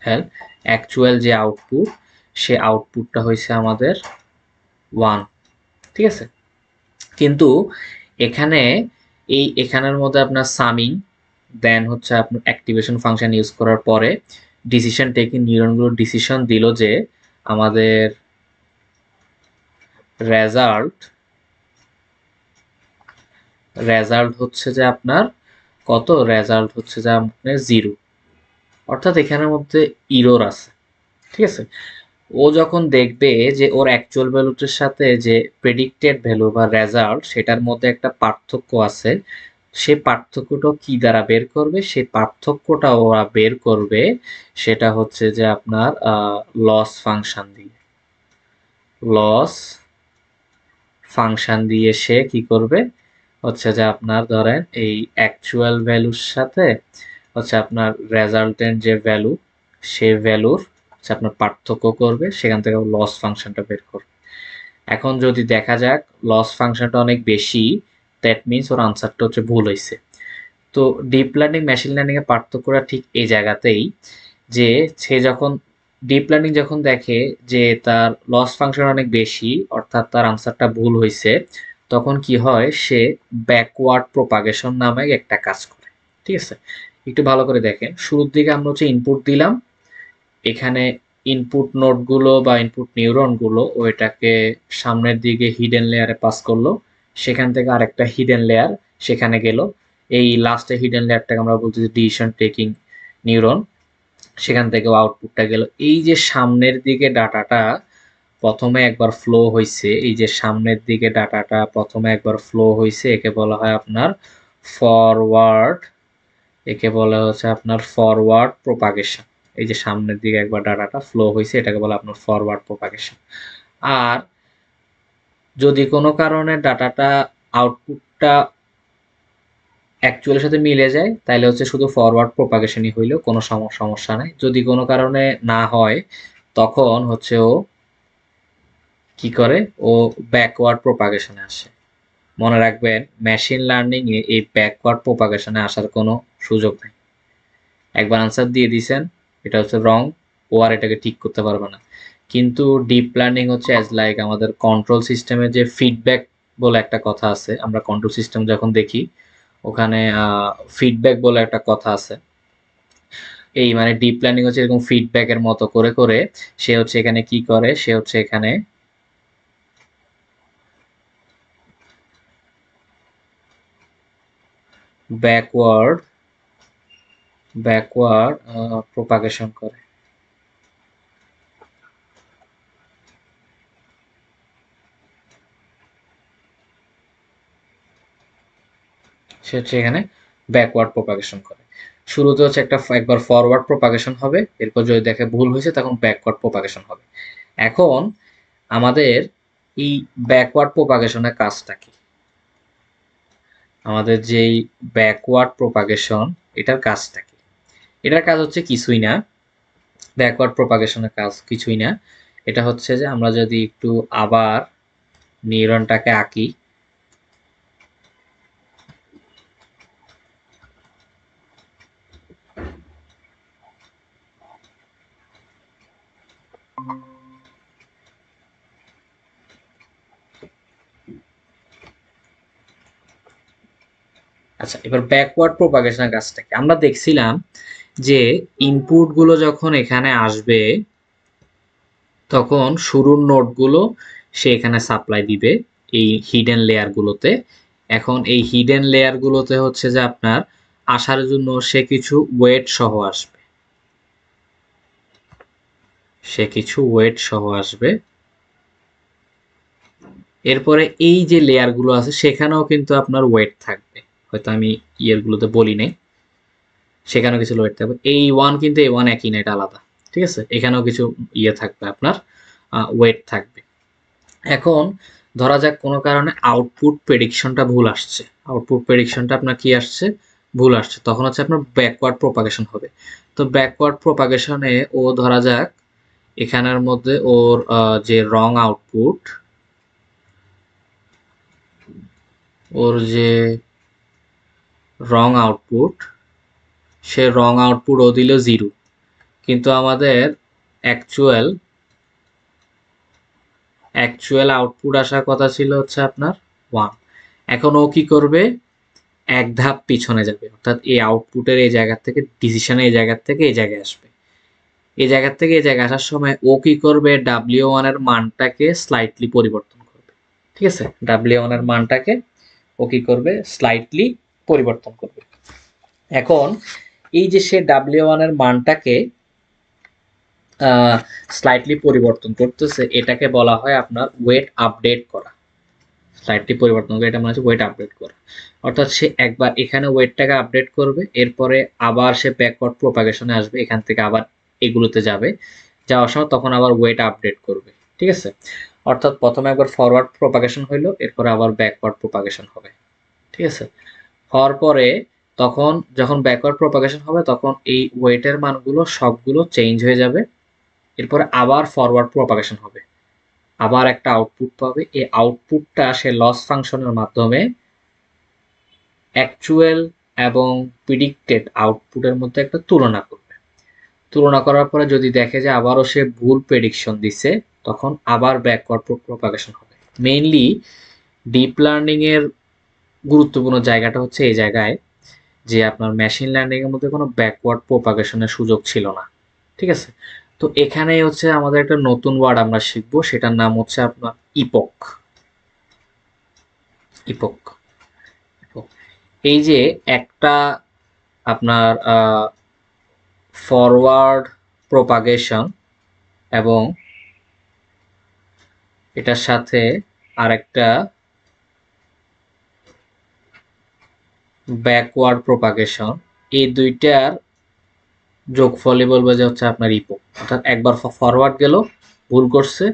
Speaker 1: L actual যে আউটপুট সে আউটপুটটা হয়েছে আমাদের 1, ঠিক আছে। কিন্তু এখানে এখানের মধ্যে আপনার সামিং দেন হচ্ছে আপনার অ্যাক্টিভেশন ফাংশন ইউজ করার পরে ডিসিশন টেকিং নিউরনগুলো ডিসিশন দিল যে আমাদের রেজাল্ট রেজাল্ট হচ্ছে যে আপনার কত, রেজাল্ট হচ্ছে যে আপনার 0, অর্থাৎ এখানের মধ্যে ইরর আছে, ঠিক আছে। ও যখন দেখবে যে ওর অ্যাকচুয়াল ভ্যালুটার সাথে যে প্রেডিক্টেড ভ্যালু বা রেজাল্ট সেটার মধ্যে একটা পার্থক্য আছে, সে পার্থক্যটা কি দ্বারা বের করবে, সেই পার্থক্যটা ওরা বের করবে সেটা হচ্ছে যে আপনার লস ফাংশন দিয়ে। লস ফাংশন দিয়ে সে কি করবে হচ্ছে যে আপনার ধরেন এই অ্যাকচুয়াল ভ্যালুর সাথে হচ্ছে আপনার রেজাল্টেন্ট যে ভ্যালু সে ভ্যালুর হচ্ছে আপনার পার্থক্য করবে, সেখান থেকে লস ফাংশনটা বের করবে। এখন যদি দেখা যাক লস ফাংশনটা অনেক বেশি, দ্যাট মিনস ওর আনসারটা হচ্ছে ভুল হয়েছে। তো ডিপ লার্নিং মেশিন লার্নিং এর পার্থক্যটা ঠিক এই জায়গাতেই, যে সে যখন ডিপ লার্নিং যখন দেখে যে তার লস ফাংশন অনেক বেশি অর্থাৎ তার আনসারটা ভুল হয়েছে, তখন কি হয় সে ব্যাকওয়ার্ড প্রপাগেশন নামে একটা কাজ করে, ঠিক আছে। একটু ভালো করে দেখেন, শুরুর দিকে আমরা হচ্ছে ইনপুট দিলাম, এখানে ইনপুট নোডগুলো বা ইনপুট নিউরনগুলো ওইটাকে সামনের দিকে হিডেন লেয়ারে পাস করলো, সেখান থেকে আরেকটা হিডেন লেয়ার সেখানে গেল, এই লাস্টে হিডেন লেয়ারটাকে আমরা বলছি যে ডিসিশন টেকিং নিউরন, সেখান থেকেও আউটপুটটা গেল। এই যে সামনের দিকে ডাটাটা প্রথমে একবার ফ্লো হয়েছে, এই যে সামনের দিকে ডাটাটা প্রথমে একবার ফ্লো হয়েছে একে বলা হয় আপনার ফরওয়ার্ড, একে বলা হচ্ছে আপনার ফরওয়ার্ড প্রোপাগেশন। এই যে সামনের দিকে একবার ডাটাটা ফ্লো হয়েছে এটাকে বলে আপনার ফরওয়ার্ড প্রোপাগেশন। আর যদি কোনো কারণে ডাটাটা আউটপুটটা অ্যাকচুয়ালের সাথে মিলে যায় তাহলে হচ্ছে শুধু ফরওয়ার্ড প্রোপাগেশনই হইলেও কোনো সমস্যা নাই। যদি কোনো কারণে না হয় তখন হচ্ছে ও কি করে, ও ব্যাকওয়ার্ড প্রোপাগেশনে আসে। মনে রাখবেন মেশিন লার্নিং এ এই ব্যাকওয়ার্ড প্রোপাগেশনে আসার কোনো সুযোগ নেই। একবার আনসার দিয়ে দিছেন এটা হচ্ছে রং, ও আর এটাকে ঠিক করতে পারবে না। কিন্তু ডিপ লার্নিং হচ্ছে অ্যাজ লাইক আমাদের কন্ট্রোল সিস্টেমে যে ফিডব্যাক বলে একটা কথা আছে, আমরা কন্ট্রোল সিস্টেম যখন দেখি ওখানে ফিডব্যাক বলে একটা কথা আছে। এই মানে ডিপ লার্নিং হচ্ছে এরকম ফিডব্যাকের মতো করে করে সে হচ্ছে এখানে কি করে, সে হচ্ছে এখানে ব্যাকওয়ার্ড ব্যাকওয়ার্ড প্রোপাগেশন করে। সে হচ্ছে এখানে ব্যাকওয়ার্ড প্রোপাগেশন করে। শুরুতে হচ্ছে একবার ফরওয়ার্ড প্রোপাগেশন হবে, এরপর যদি দেখে ভুল হয়েছে তখন ব্যাকওয়ার্ড প্রোপাগেশন হবে। এখন আমাদের এই ব্যাকওয়ার্ড প্রোপাগেশনের কাজটা কি, আমাদের যেই ব্যাকওয়ার্ড প্রোপাগেশন এটার কাজটা কি, এটার কাজ হচ্ছে কিছুই না, ব্যাকওয়ার্ড প্রোপাগেশনের কাজ কিছুই না। এটা হচ্ছে যে আমরা যদি একটু আবার নিউরনটাকে আঁকি, আচ্ছা, এবার ব্যাকওয়ার্ড প্রপাগেশনের কাজটা কি? আমরা দেখছিলাম যে ইনপুট গুলো যখন এখানে আসবে তখন শুরুর নোডগুলো সে এখানে সাপ্লাই দিবে এই হিডেন লেয়ার গুলোতে। এখন এই হিডেন লেয়ার গুলোতে হচ্ছে যে আপনার আসার জন্য সে কিছু ওয়েট সহ আসবে, এরপরে এই যে লেয়ার গুলো আছে সেখানেও কিন্তু আপনার ওয়েট থাকবে, হয়তো আমি ইয়ের গুলোতে বলি নাই, সেখানেও কিছু ওয়েট থাকবে। এই ওয়ান কিন্তু এই ওয়ান একই না, এটা আলাদা, ঠিক আছে? এখানেও কিছু ইয়ে থাকবে, আপনার ওয়েট থাকবে। এখন ধরা যাক কোনো কারণে আউটপুট প্রেডিকশনটা ভুল আসছে, আপনার কি আসছে, ভুল আসছে, তখন হচ্ছে আপনার ব্যাকওয়ার্ড প্রপাগেশন হবে। তো ব্যাকওয়ার্ড প্রপাগেশনে ও ধরা যাক এখানের মধ্যে ওর যে রং আউটপুট, ওর যে রং আউটপুট, সে রং আউটপুট ও দিল 0, কিন্তু আমাদের অ্যাকচুয়াল আউটপুট আসার কথা ছিল হচ্ছে আপনার 1। এখন ও কি করবে, এক ধাপ পিছনে যাবে, অর্থাৎ এই আউটপুটের এই জায়গা থেকে ডিসিশনে এই জায়গা থেকে এই জায়গায় আসবে। এই জায়গা থেকে এই জায়গায় আসার সময় ও কি করবে, W1 এর মানটাকে স্লাইটলি পরিবর্তন করবে, ঠিক আছে? W1 এর মানটাকে ও কি করবে, স্লাইটলি পরিবর্তন করবে। এখন এই যে সে W1 এর মানটাকে স্লাইটলি পরিবর্তন করতেছে, এটাকে বলা হয় আপনার ওয়েট আপডেট করা। স্লাইডটি পরিবর্তন করে এটা মানে হচ্ছে ওয়েট আপডেট করা, অর্থাৎ সে একবার এখানে ওয়েটটাকে আপডেট করবে, এরপরে আবার সে ব্যাকওয়ার্ড প্রপাগেশনে আসবে, এখান থেকে আবার এগুলোতে যাবে, যাওয়ার সময় তখন আবার ওয়েট আপডেট করবে, ঠিক আছে? অর্থাৎ প্রথমে একবার ফরওয়ার্ড প্রপাগেশন হইলো, এরপরে আবার ব্যাকওয়ার্ড প্রপাগেশন হবে, ঠিক আছে? হওয়ার পরে তখন যখন ব্যাকওয়ার্ড প্রপাগেশন হবে তখন এই ওয়েটের মানগুলো সবগুলো চেঞ্জ হয়ে যাবে, এরপরে আবার ফরওয়ার্ড প্রপাগেশন হবে, আবার একটা আউটপুট পাবে, এই আউটপুটটা সে লস ফাংশনের মাধ্যমে অ্যাকচুয়াল এবং প্রিডিক্টেড আউটপুটের মধ্যে একটা তুলনা করবে। তুলনা করার পরে যদি দেখে যে আবারও সে ভুল প্রেডিকশন দিছে, তখন আবার ব্যাকওয়ার্ড প্রপাগেশন হবে। মেইনলি ডিপ লার্নিং এর গুরুত্বপূর্ণ জায়গাটা হচ্ছে এই জায়গায় যে আপনার মেশিন লার্নিং এর মধ্যে কোনো ব্যাকওয়ার্ড প্রপাগেশনের সুযোগ ছিল না, ঠিক আছে? তো এখানেই হচ্ছে আমাদের একটা নতুন ওয়ার্ড আমরা শিখবো, সেটার নাম হচ্ছে আপনার ইপক। ইপক এই যে একটা আপনার ফরওয়ার্ড প্রপাগেশন এবং এটার সাথে আরেকটা ব্যাকওয়ার্ড প্রপাগেশন, এই দুইটার যোগফলই বলবো যে হচ্ছে আপনার ইপক। অর্থাৎ একবার ফরওয়ার্ড গেল, ভুল করছে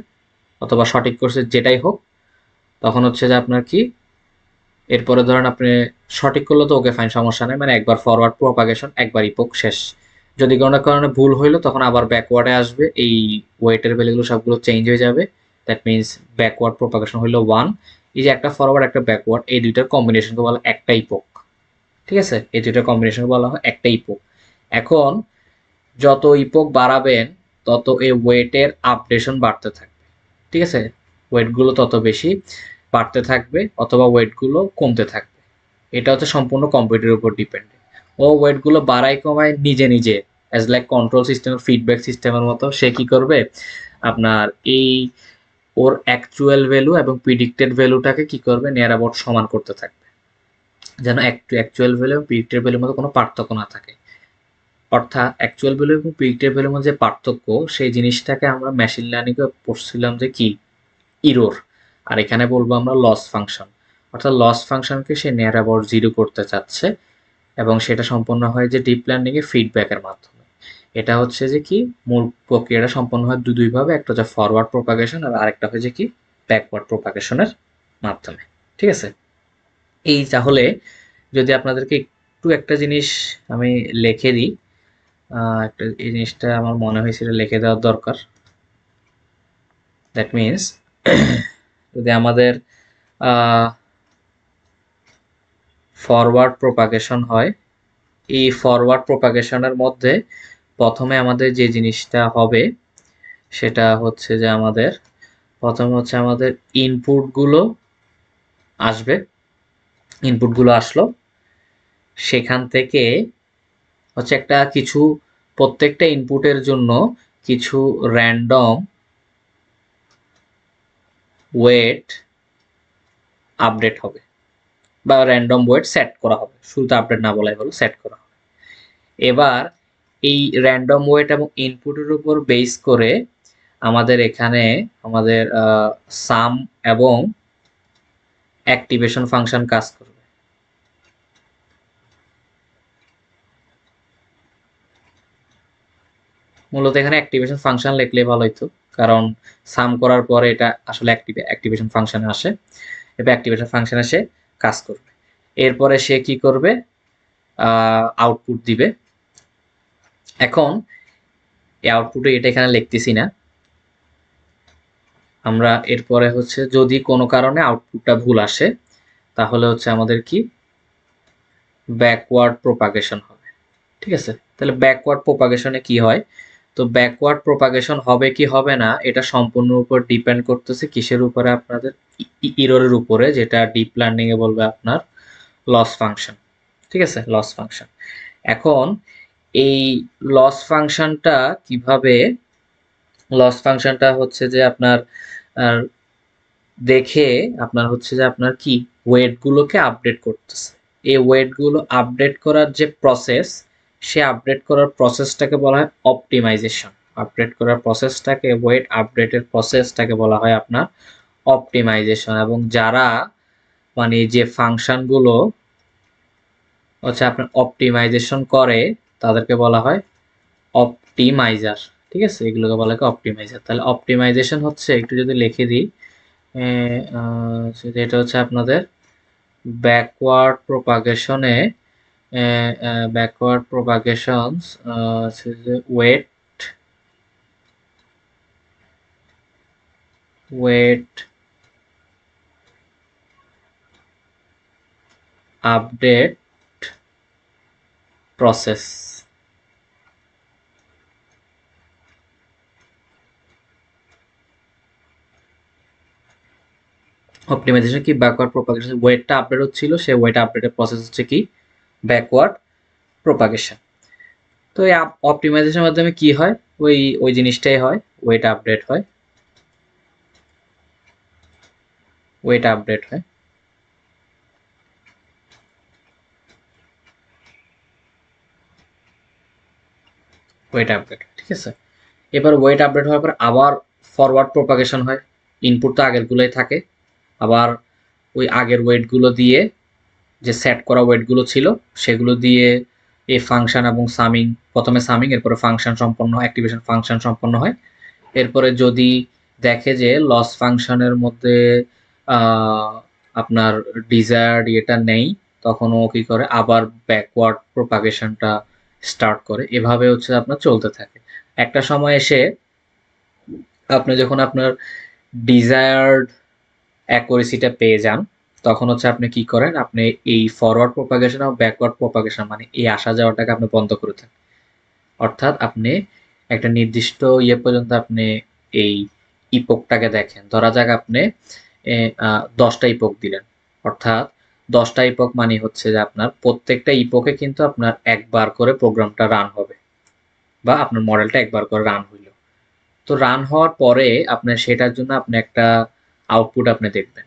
Speaker 1: অথবা সঠিক করছে, যেটাই হোক, তখন হচ্ছে যে আপনার কি, এরপরে ধরেন আপনি সঠিক করলে তো ওকে ফাইন, সমস্যা নেই, মানে একবার ফরওয়ার্ড প্রপাগেশন, একবার ইপক, শেষ। যদি কোনো কারণে ভুল হইলো তখন আবার ব্যাকওয়ার্ডে আসবে, এই ওয়েটের ভ্যালুগুলো সবগুলো চেঞ্জ হয়ে যাবে, দ্যাট মিনস ব্যাকওয়ার্ড প্রপাগেশন হইলো 1। এই যে একটা ফরওয়ার্ড একটা ব্যাকওয়ার্ড, এই দুইটার কম্বিনেশনকে বলা হয় একটা ইপক, ঠিক আছে? এই দুইটার কম্বিনেশনকে বলা হয় একটা ইপক। এখন যত ইপক বাড়াবেন তত এই ওয়েটের আপডেশন বাড়তে থাকবে, ঠিক আছে? ওয়েটগুলো তত বেশি বাড়তে থাকবে অথবা ওয়েটগুলো কমতে থাকবে, এটা হচ্ছে সম্পূর্ণ কম্পিউটারের উপর ডিপেন্ডেন্ট। ও ওয়েটগুলো বাড়ায় কমায় নিজে নিজে, অ্যাজ লাইক কন্ট্রোল সিস্টেমের ফিডব্যাক সিস্টেমের মতো, সে কি করবে, আপনার এই ওর অ্যাকচুয়াল ভ্যালু এবং প্রিডিক্টেড ভ্যালুটাকে কি করবে, নিয়ার অ্যাবাউট সমান করতে থাকবে, যেন অ্যাকচুয়াল ভ্যালু এবং প্রিডিক্টেড ভ্যালুর মধ্যে কোনো পার্থক্য না থাকে। অর্থাৎ অ্যাকচুয়াল ভ্যালু এবং প্রিডিক্টেড ভ্যালুর মধ্যে যে পার্থক্য, সেই জিনিসটাকে আমরা মেশিন লার্নিংয়ে পড়ছিলাম যে কি, ইরোর। আর এখানে বলবো আমরা লস ফাংশন। অর্থাৎ লস ফাংশনকে সে নিয়ার অ্যাবাউট 0 করতে চাচ্ছে, এবং সেটা সম্পন্ন হয় যে ডিপ লার্নিং এ ফিডব্যাকের মাধ্যমে। এটা হচ্ছে যে কি, মূল প্রক্রিয়াটা সম্পন্ন হয় দুইভাবে, একটা হচ্ছে ফরওয়ার্ড প্রপাগেশন আর আরেকটা হচ্ছে কি ব্যাকওয়ার্ড প্রপাগেশনের মাধ্যমে, ঠিক আছে? এই তাহলে যদি আপনাদেরকে একটু একটা জিনিস আমি লিখে দিই, একটা এই জিনিসটা আমার মনে হয়েছিল লিখে দেওয়ার দরকার। দ্যাট মিনস যদি আমাদের ফরওয়ার্ড প্রপাগেশন হয়, এই ফরওয়ার্ড প্রপাগেশনের মধ্যে প্রথমে আমাদের যে জিনিসটা হবে সেটা হচ্ছে যে আমাদের প্রথমে হচ্ছে আমাদের ইনপুটগুলো আসবে, ইনপুটগুলো আসলো, সেখান থেকে হচ্ছে একটা কিছু প্রত্যেকটা ইনপুটের জন্য কিছু র্যান্ডম ওয়েট আপডেট হবে বা র্যান্ডম ওয়েট সেট করা হবে, শুরুতে আপডেট না বলাই হলো, সেট করা হবে। এবার এই র্যান্ডম ওয়েট এবং ইনপুটের উপর বেস করে আমাদের এখানে আমাদের সাম এবং অ্যাক্টিভেশন ফাংশন কাজ করবে। মূলত এখানে অ্যাক্টিভেশন ফাংশন লিখলে ভালো হতো, কারণ সাম করার পরে এটা আসলে অ্যাক্টিভেশন ফাংশনে আসে, এবার অ্যাক্টিভেশন ফাংশনে সে কাজ করবে। এরপরে সে কি করবে, আউটপুট দিবে। এখন এই আউটপুটে এটা এখানে লিখতেছি না আমরা। এরপরে হচ্ছে যদি কোনো কারণে আউটপুটটা ভুল আসে তাহলে হচ্ছে আমাদের কি ব্যাকওয়ার্ড প্রোপাগেশন হবে। ঠিক আছে, তাহলে ব্যাকওয়ার্ড প্রোপাগেশনে কি হয়, তো ব্যাকওয়ার্ড প্রোপাগেশন হবে কি হবে না এটা সম্পূর্ণ উপর ডিপেন্ড করতেছে কিসের উপরে, আপনাদের ইররের উপরে, যেটা ডিপ লার্নিং এ বলবে আপনার লস ফাংশন। ঠিক আছে, লস ফাংশন। এখন এই লস ফাংশনটা কিভাবে, লস ফাংশনটা হচ্ছে যে আপনার দেখে আপনার হচ্ছে যে আপনার কি ওয়েটগুলোকে আপডেট করতেছে। এই ওয়েটগুলো আপডেট করার যে প্রসেস, সে আপডেট করার প্রসেসটাকে বলা হয় অপটিমাইজেশন। আপডেট করার প্রসেসটাকে, ওয়েট আপডেটের প্রসেসটাকে বলা হয় আপনার অপটিমাইজেশন। এবং যারা মানে যে ফাংশনগুলো হচ্ছে আপনার অপটিমাইজেশন করে তাদেরকে বলা হয় অপটিমাইজার। ঠিক আছে, এগুলোকে বলা হয় অপটিমাইজার। তাহলে অপটিমাইজেশন হচ্ছে, একটু যদি লিখে দিই, এটা হচ্ছে আপনাদের ব্যাকওয়ার্ড প্রোপাগেশনে, backward propagations weight weight update process. Optimization কি, ব্যাকওয়ার্ড প্রোপাগেশন, ওয়েটটা আপডেট হচ্ছিল, সে ওয়েট আপডেটের প্রসেস হচ্ছে কি ব্যাকওয়ার্ড প্রোপাগেশন। তো এই অপটিমাইজেশনের মাধ্যমে কি হয়, ওই ওই জিনিসটাই হয়, ওয়েট আপডেট হয়, ওয়েট আপডেট হয়। ওয়েট আপডেট, ঠিক আছে। এবার ওয়েট আপডেট হওয়ার পর আবার ফরওয়ার্ড প্রোপাগেশন হয়। ইনপুট তো আগেরগুলোই থাকে, আবার ওই আগের ওয়েটগুলো দিয়ে, যে সেট করা ওয়েটগুলো ছিল সেগুলো দিয়ে এই ফাংশন এবং সামিং, প্রথমে সামিং এরপরে ফাংশন সম্পন্ন, অ্যাক্টিভেশন ফাংশন সম্পন্ন হয়। এরপরে যদি দেখে যে লস ফাংশনের মধ্যে আপনার ডিজায়ার্ড এটা নেই, তখন ও কি করে আবার ব্যাকওয়ার্ড প্রোপাগেশনটা স্টার্ট করে। এভাবে হচ্ছে আপনার চলতে থাকে। একটা সময় এসে আপনি যখন আপনার ডিজায়ার্ড অ্যাকুরেসিটা পেয়ে যান, তখন হচ্ছে আপনি কি করেন, আপনি এই ফরওয়ার্ড প্রোপাগেশন এবং ব্যাকওয়ার্ড প্রোপাগেশন মানে এই আসা যাওয়াটাকে আপনি বন্ধ করে দেন। অর্থাৎ আপনি একটা নির্দিষ্ট ইয়ে পর্যন্ত আপনি এই ইপোকটাকে দেখেন। ধরা যাক আপনি 10টা ইপোক দিলেন, অর্থাৎ 10টা ইপোক মানে হচ্ছে যে আপনার প্রত্যেকটা ইপোকে কিন্তু আপনার একবার করে প্রোগ্রামটা রান হবে, বা আপনার মডেলটা একবার করে রান হইল। তো রান হওয়ার পরে আপনার সেটার জন্য আপনি একটা আউটপুট আপনি দেখবেন।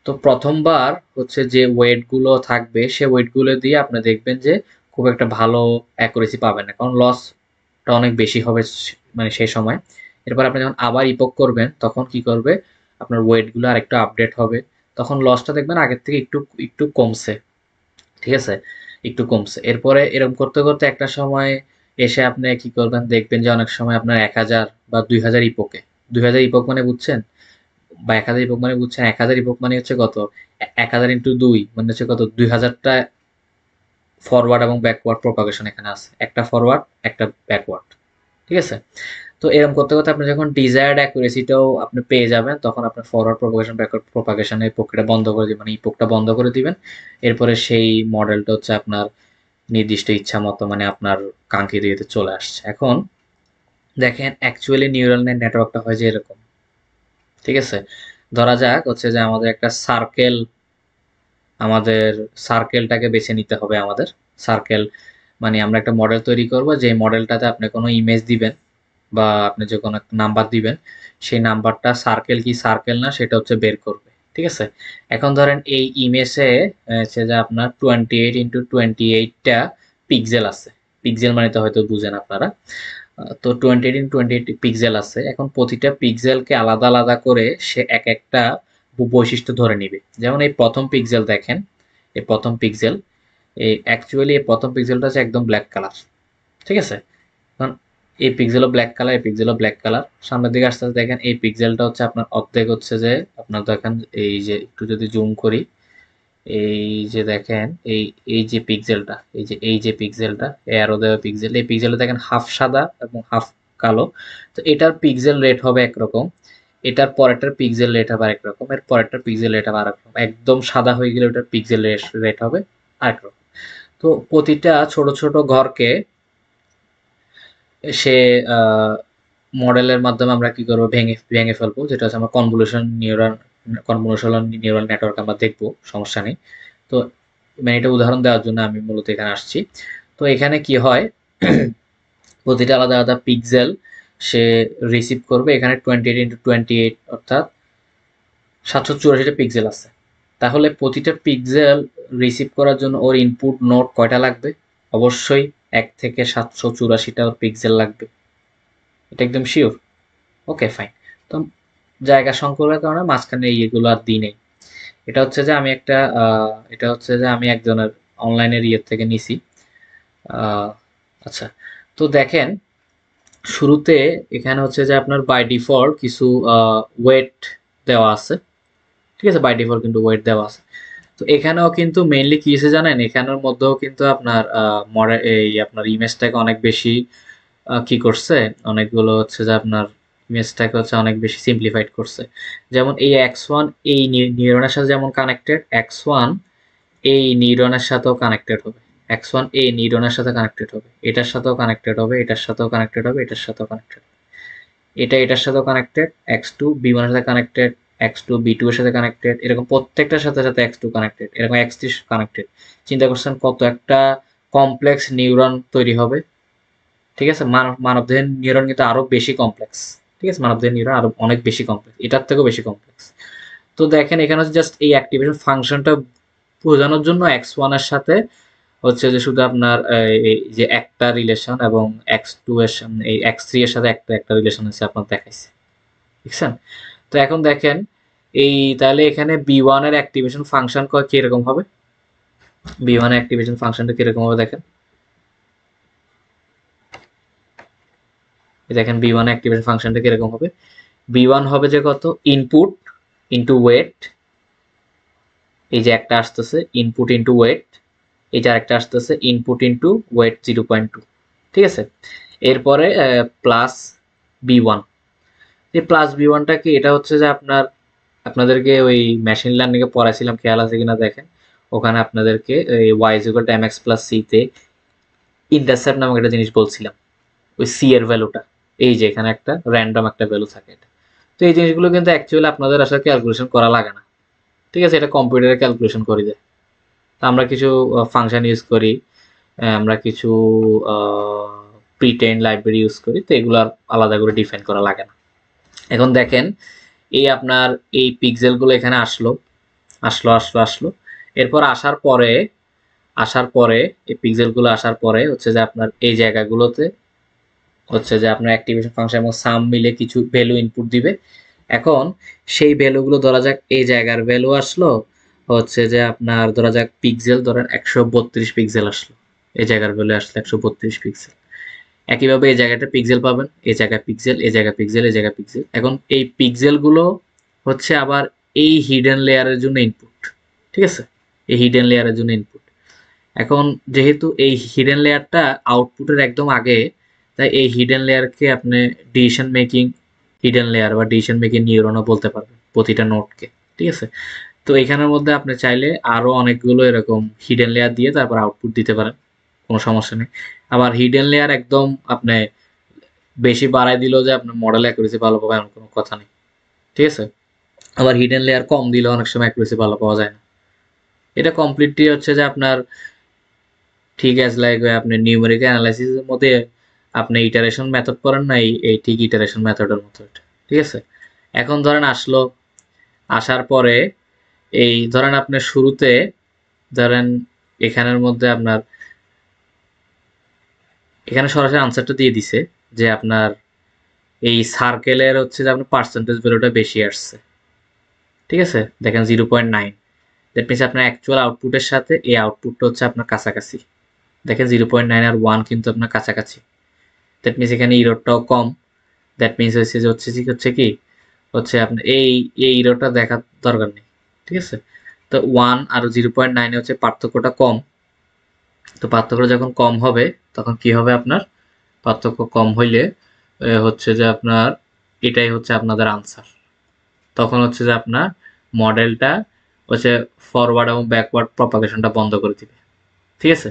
Speaker 1: তো প্রথমবার হচ্ছে যে ওয়েটগুলো থাকবে, সে ওয়েটগুলো দিয়ে আপনি দেখবেন যে খুব একটা ভালো অ্যাকুরেসি পাবেন না, কারণ লসটা অনেক বেশি হবে মানে সেই সময়। এরপর আপনি যখন আবার ইপোক করবেন তখন কি করবে, আপনার ওয়েটগুলো আরেকটু আপডেট হবে, তখন লসটা দেখবেন আগের থেকে একটু একটু কমছে। ঠিক আছে, একটু কমছে। এরপরে এরকম করতে করতে একটা সময় এসে আপনি কি করবেন, দেখবেন যে অনেক সময় আপনার 1000 বা 2000 ইপোকে, 2000 ইপোক মানে বুঝছেন, বা 1000 ইপোক মানে বুঝছেন, 1000 ইপোক মানে হচ্ছে কত, 1000 ইন্টু 2 মানে হচ্ছে কত, 2000টা ফরওয়ার্ড এবং ব্যাকওয়ার্ড প্রোপাগেশন এখানে আছে, একটা ফরওয়ার্ড একটা ব্যাকওয়ার্ড। ঠিক আছে, তো এরকম করতে করতে আপনি যখন ডিজায়ার্ড অ্যাকুরেসিটাও আপনি পেয়ে যাবেন, তখন আপনার ফরওয়ার্ড প্রোপাগেশন ব্যাকওয়ার্ড প্রোপাগেশনের প্রক্রিয়া বন্ধ করে দিবেন, মানে ইপোকটা বন্ধ করে দিবেন। এরপরে সেই মডেলটা হচ্ছে আপনার নির্দিষ্ট ইচ্ছা মতো মানে আপনার কাঙ্ক্ষিত ইয়েতে চলে আসছে। এখন দেখেন অ্যাকচুয়ালি নিউরাল নেটওয়ার্কটা হয় যে এরকম। ঠিক আছে, ধরা যাক হচ্ছে যে আমাদের একটা সার্কেল আমাদের সার্কেলটাকে বেছে নিতে হবে। আমাদের সার্কেল মানে আমরা একটা মডেল তৈরি করব, যে মডেলটাতে আপনি কোনো ইমেজ দিবেন বা আপনি যে কোনো একটা নাম্বার দিবেন, সেই নাম্বারটা সার্কেল কি সার্কেল না সেটা হচ্ছে বের করবে। ঠিক আছে? এখন ধরেন এই ইমেজে হচ্ছে যে আপনার 28 ইন্টু 28টা পিক্সেল আছে। পিক্সেল মানে তো হয়তো বুঝেন আপনারা। তো 28 ইন্টু 28 পিক্সেল আছে। এখন প্রতিটা পিক্সেলকে আলাদা আলাদা করে সে এক একটা বৈশিষ্ট্য ধরে নিবে। যেমন এই প্রথম পিক্সেল দেখেন, এই প্রথম পিক্সেল, এই অ্যাকচুয়ালি এই প্রথম পিক্সেলটা হচ্ছে একদম ব্ল্যাক কালার। ঠিক আছে? কারণ এই পিক্সেলও ব্ল্যাক কালার, এই পিক্সেলও ব্ল্যাক কালার। সামনের দিকে আস্তে আস্তে দেখেন এই পিক্সেলটা হচ্ছে আপনার অর্ধেক হচ্ছে যে আপনার দেখেন, এই যে একটু যদি জুম করি, এই যে দেখেন এই এই যে পিক্সেলটা, এই যে পিক্সেলটা অ্যারো দেওয়া পিক্সেল, এই পিক্সেলটা দেখেন হাফ সাদা এবং হাফ কালো। তো এটার পিক্সেল রেট হবে একরকম, এটার পরেরটার পিক্সেল রেট হবে আরেক রকম, এর পরেরটার পিক্সেল রেট হবে আরেক রকম। একদম সাদা হয়ে গেলে ওটার পিক্সেল রেট হবে আরেক রকম। তো প্রতিটা ছোট ছোট ঘরকে সে মডেলের মাধ্যমে আমরা কি করবো, ভেঙে ভেঙে ফেলবো, যেটা হচ্ছে আমরা কনভলিউশনাল নিউরাল নেটওয়ার্ক আমরা দেখবো, সমস্যা নেই। তো মানে এটা উদাহরণ দেওয়ার জন্য আমি মূলত এখানে আসছি। তো এখানে কি হয়, প্রতিটা আলাদা আলাদা পিক্সেল সে রিসিভ করবে। এখানে 28 ইন্টু 28 অর্থাৎ 784টা পিক্সেল আছে। তাহলে প্রতিটা পিক্সেল রিসিভ করার জন্য ওর ইনপুট নোড কয়টা লাগবে? অবশ্যই 1 থেকে 784টা ওর পিক্সেল লাগবে। এটা একদম শিওর। ওকে, ফাইন। তো জায়গা সংকলনের কারণে মাঝখানে ইয়েগুলো আর দিই নেই। এটা হচ্ছে যে আমি একটা এটা হচ্ছে যে আমি একজনের অনলাইনের ইয়ের থেকে নিছি। আহ, আচ্ছা, তো দেখেন শুরুতে এখানে হচ্ছে যে আপনার বাই ডিফল্ট কিছু ওয়েট দেওয়া আছে। ঠিক আছে? বাই ডিফল্ট কিন্তু ওয়েট দেওয়া আছে। তো এখানেও কিন্তু মেইনলি কি হয়েছে জানেন, এখানের মধ্যেও কিন্তু আপনার মডেল এই আপনার ইমেজটাকে অনেক বেশি কি করছে, অনেকগুলো হচ্ছে যে আপনার ইমেজটাকে হচ্ছে অনেক বেশি সিম্পলিফাইড করছে। যেমন এই x1 এই নিউরনের সাথে যেমন কানেক্টেড, x1 এই নিউরনের সাথেও কানেক্টেড হবে, x1 এই নিউরনের সাথে কানেক্টেড হবে, এটার সাথেও কানেক্টেড হবে, এটার সাথেও কানেক্টেড হবে, এটার সাথেও কানেক্টেড হবে, এটা এটার সাথেও কানেক্টেড, x2 b1 এর সাথে কানেক্টেড, x2 b2 এর সাথে কানেক্টেড, এরকম প্রত্যেকটার সাথে সাথে x2 কানেক্টেড, এরকম x3 কানেক্টেড। চিন্তা করছেন কত একটা কমপ্লেক্স নিউরন তৈরি হবে। ঠিক আছে? মানবদেহের নিউরন কিন্তু আরো বেশি কমপ্লেক্স। ঠিক আছে? মানবদেহের নিউরন আরো অনেক বেশি কমপ্লেক্স, এটার থেকেও বেশি কমপ্লেক্স। তো দেখেন এখানে হচ্ছে জাস্ট এই অ্যাক্টিভেশন ফাংশনটা বোঝানোর জন্য x1 এর সাথে হচ্ছে যে শুধু আপনার এই যে একটা রিলেশন এবং x2 এর সামনে এই x3 এর সাথে একটা একটা রিলেশন আছে আপনার দেখাইছে। দেখছেন? তো এখন দেখেন এই তাহলে এখানে b1 এর অ্যাক্টিভেশন ফাংশন কিরকম হবে, b1 এর অ্যাক্টিভেশন ফাংশনটা কিরকম হবে দেখেন। দেখেন b1 অ্যাক্টিভেশন ফাংশনটা কিরকম হবে। b1 হবে যে কত, ইনপুট ইনটু ওয়েট, এই যে একটা আসতেছে ইনপুট ইনটু ওয়েট, এই যে আরেকটা আসতেছে ইনপুট ইনটু ওয়েট 0.2। ঠিক আছে? এরপরে প্লাস b1। এই প্লাস b1টা কি, এটা হচ্ছে যে আপনার আপনাদেরকে ওই মেশিন লার্নিং এ পড়াইছিলাম, খেয়াল আছে কিনা দেখেন। ওখানে আপনাদেরকে y is equal to mx plus c তে ইন্টারসেপ্ট নামক একটা জিনিস বলছিলাম, ওই সি এর ভ্যালুটা, এই যে এখানে একটা র্যান্ডম একটা ভ্যালু থাকে এটা। তো এই জিনিসগুলো কিন্তু অ্যাকচুয়ালি আপনাদের আসলে ক্যালকুলেশন করা লাগে না। ঠিক আছে? এটা কম্পিউটারে ক্যালকুলেশন করে দেয়। তো আমরা কিছু ফাংশন ইউজ করি, আমরা কিছু প্রিটেইন লাইব্রেরি ইউজ করি, তো এগুলো আর আলাদা করে ডিফাইন করা লাগে না। এখন দেখেন এই আপনার এই পিক্সেলগুলো এখানে আসলো আসলো আসলো আসলো। এরপর আসার পরে এই পিক্সেলগুলো আসার পরে হচ্ছে যে আপনার এই জায়গাগুলোতে হচ্ছে যে আপনার অ্যাক্টিভেশন ফাংশন এবং সাম মিলে কিছু ভ্যালু ইনপুট দিবে। এখন সেই ভ্যালুগুলো ধরা যাক এই জায়গার ভ্যালু আসলো হচ্ছে যে আপনার ধরা যাক পিক্সেল ধরেন 132 পিক্সেল আসলো, এই জায়গার ভ্যালু আসলো 132 পিক্সেল। একইভাবে এই জায়গাটা পিক্সেল পাবেন, এই জায়গায় পিক্সেল, এই জায়গায় পিক্সেল, এই জায়গায় পিক্সেল। এখন এই পিক্সেলগুলো হচ্ছে আবার এই হিডেন লেয়ারের জন্য ইনপুট। ঠিক আছে? এই হিডেন লেয়ারের জন্য ইনপুট। এখন যেহেতু এই হিডেন লেয়ারটা আউটপুটের একদম আগে, তাই এই হিডেন লেয়ারকে আপনি ডিসিশন মেকিং হিডেন লেয়ার বা ডিসিশন মেকিং নিউরনও বলতে পারবেন প্রতিটা নোডকে। ঠিক আছে? তো এখানের মধ্যে আপনি চাইলে আরো অনেকগুলো এরকম হিডেন লেয়ার দিয়ে তারপর আউটপুট দিতে পারেন, কোনো সমস্যা নেই। আবার হিডেন লেয়ার একদম আপনি বেশি বাড়ায় দিলেও যে আপনার মডেল অ্যাকুরেসি ভালো পাবে এমন কোনো কথা নেই। ঠিক আছে? আবার হিডেন লেয়ার কম দিলে অনেক সময় অ্যাকুরেসি ভালো পাওয়া যায় না। এটা কমপ্লিটলি হচ্ছে যে আপনার ঠিক অ্যাজ লাইক আপনি নিউমেরিক্যাল অ্যানালাইসিসের মধ্যে আপনি ইটারেশন মেথড করেন না, এই ঠিক ইটারেশন মেথডের মতো এটা। ঠিক আছে? এখন ধরেন আসলো, আসার পরে এই ধরেন আপনার শুরুতে ধরেন এখানের মধ্যে আপনার এখানে সরাসরি আনসারটা দিয়ে দিছে যে আপনার এই সার্কেলের হচ্ছে যে আপনার পার্সেন্টেজ ভ্যালুটা বেশি আসছে। ঠিক আছে? দেখেন 0.9, দ্যাট মিনস আপনার অ্যাকচুয়াল আউটপুটের সাথে এই আউটপুটটা হচ্ছে আপনার কাছাকাছি। দেখেন 0.9 আর 1 কিন্তু আপনার কাছাকাছি। দ্যাট মিনস এখানে ইররটাও কম। দ্যাট মিনস হচ্ছে যে হচ্ছে কি হচ্ছে আপনার এই ইররটা দেখার দরকার নেই। ঠিক আছে? তো 1 আর 0.9 এ হচ্ছে পার্থক্যটা কম। তো পার্থক্য যখন কম হবে তখন কি হবে আপনার, পার্থক্য কম হইলে হচ্ছে যে আপনার এটাই হচ্ছে আপনাদের আনসার। তখন হচ্ছে যে আপনার মডেলটা হচ্ছে ফরওয়ার্ড এবং ব্যাকওয়ার্ড প্রপাগেশনটা বন্ধ করে দিবে। ঠিক আছে?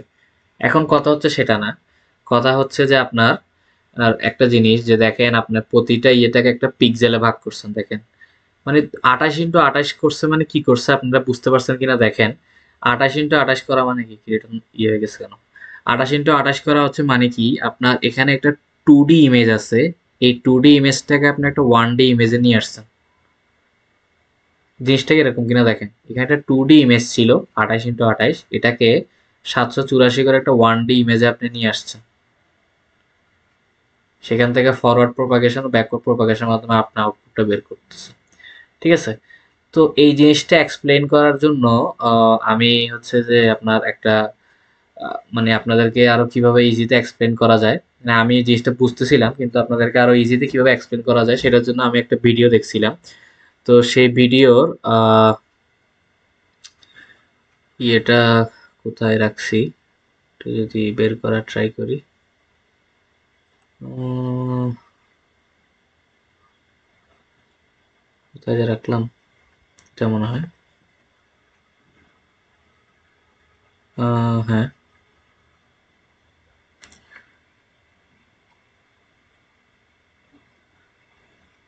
Speaker 1: এখন কথা হচ্ছে সেটা না, কথা হচ্ছে যে আপনার আর একটা জিনিস যে দেখেন আপনার প্রতিটা ইয়েটাকে একটা পিক্সেলে ভাগ করছেন। দেখেন মানে 28x28 করছে মানে কি করছে আপনারা বুঝতে পারছেন কিনা দেখেন। 28x28 করা মানে কি, এটা ইয়ে হয়ে গেছে কেন? 28x28 করা হচ্ছে মানে কি আপনার এখানে একটা 2D ইমেজ আছে, এই 2D ইমেজটাকে আপনি একটা 1D ইমেজে নিয়ে আসছেন। জিনিসটা এরকম কিনা দেখেন, এখানে একটা 2D ইমেজ ছিল 28x28, এটাকে 784 করে একটা 1D ইমেজে আপনি নিয়ে আসছেন। সেখান থেকে ফরওয়ার্ড প্রপাগেশন ও ব্যাকওয়ার্ড প্রপাগেশনের মাধ্যমে আপনার আউটপুটটা বের করতেছে। ঠিক আছে? তো এই জিনিসটা এক্সপ্লেইন করার জন্য আমি হচ্ছে যে আপনার একটা মানে আপনাদেরকে আরো কিভাবে ইজিতে এক্সপ্লেইন করা যায়, মানে আমি এই জিনিসটা বুঝতেছিলাম কিন্তু আপনাদেরকে আরো ইজিতে কিভাবে এক্সপ্লেইন করা যায় সেটার জন্য আমি একটা ভিডিও দেখছিলাম। তো সেই ভিডিওর ইয়েটা কোথায় রাখছি, একটু যদি বের করার ট্রাই করি। কোথায় যে রাখলাম এটা মনে হয়, হ্যাঁ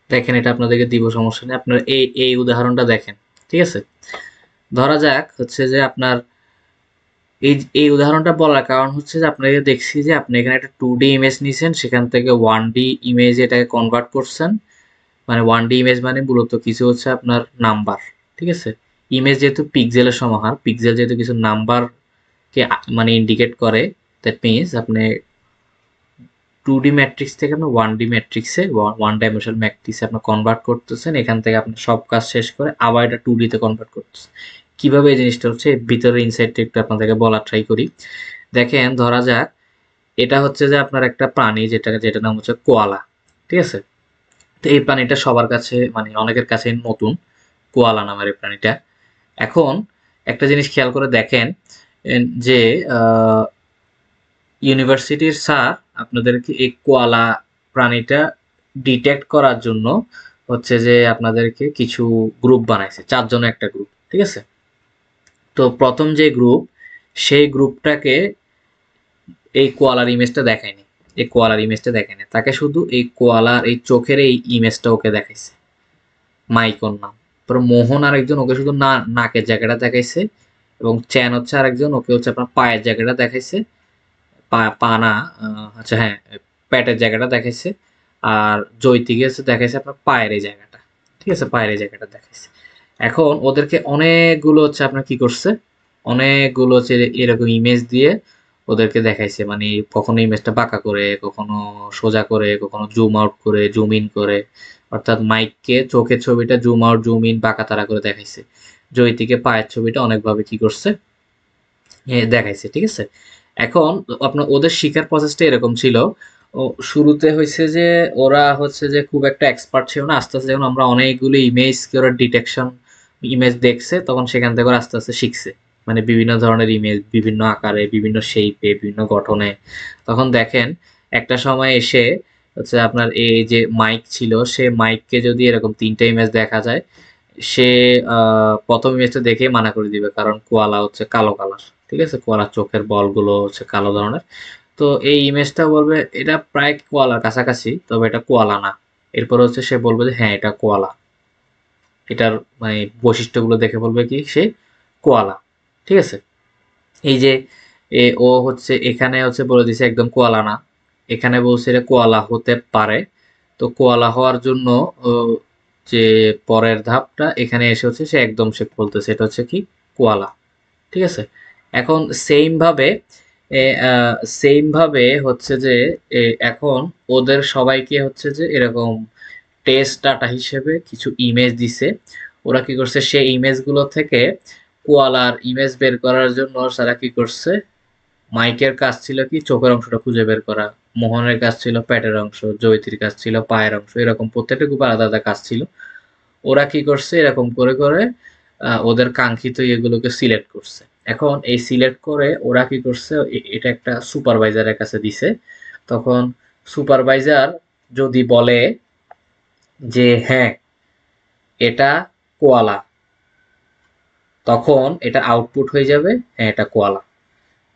Speaker 1: দেখেন এটা আপনাদেরকে দিব, সমস্যা নেই। আপনার এই উদাহরণটা দেখেন। ঠিক আছে? ধরা যাক হচ্ছে যে আপনার এই উদাহরণটা বলার কারণ হচ্ছে যে আপনাকে দেখছি যে আপনি এখানে একটা 2D ইমেজ নিছেন, সেখান থেকে 1D ইমেজে এটাকে কনভার্ট করছেন। মানে 1D ইমেজ মানে মূলত কিছু হচ্ছে আপনার নাম্বার। ঠিক আছে? ইমেজ যেহেতু পিক্সেলের সমাহার, পিক্সেল যেহেতু কিছু নাম্বারকে মানে ইন্ডিকেট করে, দ্যাট মিনস আপনি 2D ম্যাট্রিক্স থেকে আপনি 1D ম্যাট্রিক্সে, ওয়ান ডাইমেনশনাল ম্যাট্রিক্সে আপনি কনভার্ট করতেছেন। এখান থেকে আপনি সব কাজ শেষ করে আবার এটা 2D তে কনভার্ট করতেছেন। কিভাবে এই জিনিসটা হচ্ছে ভিতরের ইনসাইটটা একটু আপনাদেরকে বলার ট্রাই করি। দেখেন ধরা যাক এটা হচ্ছে যে আপনার একটা প্রাণী যেটা নাম হচ্ছে কোয়ালা। ঠিক আছে? তো এই প্রাণীটা সবার কাছে মানে অনেকের কাছে নতুন, কোয়ালা নামের এই প্রাণীটা। এখন একটা জিনিস খেয়াল করে দেখেন যে ইউনিভার্সিটির স্যার আপনাদেরকে এই কোয়ালা প্রাণীটা ডিটেক্ট করার জন্য হচ্ছে যে আপনাদেরকে কিছু গ্রুপ বানাইছে, 4 জনের একটা গ্রুপ। ঠিক আছে? তো প্রথম যে গ্রুপ, সেই গ্রুপটাকে এই কোয়ালার ইমেজটা দেখায়নি, এই কোয়ালার ইমেজটা দেখায়নি, তাকে শুধু এই কোয়ালার এই চোখের এই ইমেজটা ওকে দেখাইছে, মাইকন নাম। তারপর মোহন আরেকজন, ওকে শুধু নাকের জায়গাটা দেখাইছে, এবং চ্যান হচ্ছে আরেকজন, ওকে হচ্ছে আপনার পায়ের জায়গাটা দেখাইছে। পা না, আচ্ছা হ্যাঁ, পেটের জায়গাটা দেখাইছে। আর জৈতিকে হচ্ছে দেখাইছে আপনার পায়ের এই জায়গাটা। ঠিক আছে? পায়ের এই জায়গাটা দেখাইছে। এখন ওদেরকে অনেকগুলো হচ্ছে আপনার কি করছে, অনেকগুলো হচ্ছে এরকম ইমেজ দিয়ে ওদেরকে দেখাইছে। মানে কখনো ইমেজটা বাঁকা করে, কখনো সোজা করে, কখনো জুম আউট করে, জুম ইন করে, অর্থাৎ মাইককে চোখের ছবিটা জুম আউট জুম ইন বাঁকা তারা করে দেখাইছে। জয়িতিকে পায়ের ছবিটা অনেকভাবে কি করছে, দেখাইছে। ঠিক আছে? এখন আপনার ওদের শিখার প্রসেসটা এরকম ছিল। ও শুরুতে হয়েছে যে ওরা হচ্ছে যে খুব একটা এক্সপার্ট ছিল না, আস্তে আস্তে যখন আমরা অনেকগুলো ইমেজকে ওরা ডিটেকশন ইমেজ দেখছে তখন সেখান থেকে ওরা আস্তে আস্তে শিখছে। মানে বিভিন্ন ধরনের ইমেজ, বিভিন্ন আকারে, বিভিন্ন শেপে, বিভিন্ন গঠনে। তখন দেখেন একটা সময় এসে হচ্ছে আপনার এই যে মাইক ছিল, সে মাইককে যদি এরকম 3টা ইমেজ দেখা যায়, সে প্রথম ইমেজটা দেখেই মানা করে দিবে, কারণ কোয়ালা হচ্ছে কালো কালার। ঠিক আছে? কোয়ালার চোখের বলগুলো হচ্ছে কালো ধরনের। তো এই ইমেজটা বলবে এটা প্রায় কোয়ালার কাছাকাছি, তবে এটা কোয়ালা না। এরপর হচ্ছে সে বলবে যে হ্যাঁ এটা কোয়ালা, এটার মানে বৈশিষ্ট্যগুলো দেখে বলবে কি সে কোয়ালা। ঠিক আছে? এই যে ও হচ্ছে এখানে হচ্ছে বলে দিছে একদম কোয়ালা না, এখানে বলছে এটা কোয়ালা হতে পারে। তো কোয়ালা হওয়ার জন্য ও, যে পরের ধাপটা এখানে এসে হচ্ছে সে একদম সে বলতেছে এটা হচ্ছে কি কোয়ালা। ঠিক আছে? এখন সেম ভাবে হচ্ছে যে এখন ওদের সবাইকে হচ্ছে যে এরকম টেস্ট ডাটা হিসেবে কিছু ইমেজ দিছে। ওরা কি করছে সেই ইমেজগুলো থেকে কোয়ালার ইমেজ বের করার জন্য তারা কি করছে, মাইকের কাজ ছিল কি চোখের অংশটা খুঁজে বের করা, মোহনের কাজ ছিল পেটের অংশ, জয়িত্রীর কাজ ছিল পায়ের অংশ, এরকম প্রত্যেকটা গ্রুপে আলাদা আলাদা কাজ ছিল। ওরা কি করছে এরকম করে করে ওদের কাঙ্ক্ষিত এগুলোকে সিলেক্ট করছে। এখন এই সিলেক্ট করে ওরা কি করছে এটা একটা সুপারভাইজারের কাছে দিছে। তখন সুপারভাইজার যদি বলে যে হ্যাঁ এটা কোয়ালা, তখন এটা আউটপুট হয়ে যাবে হ্যাঁ এটা কোয়ালা।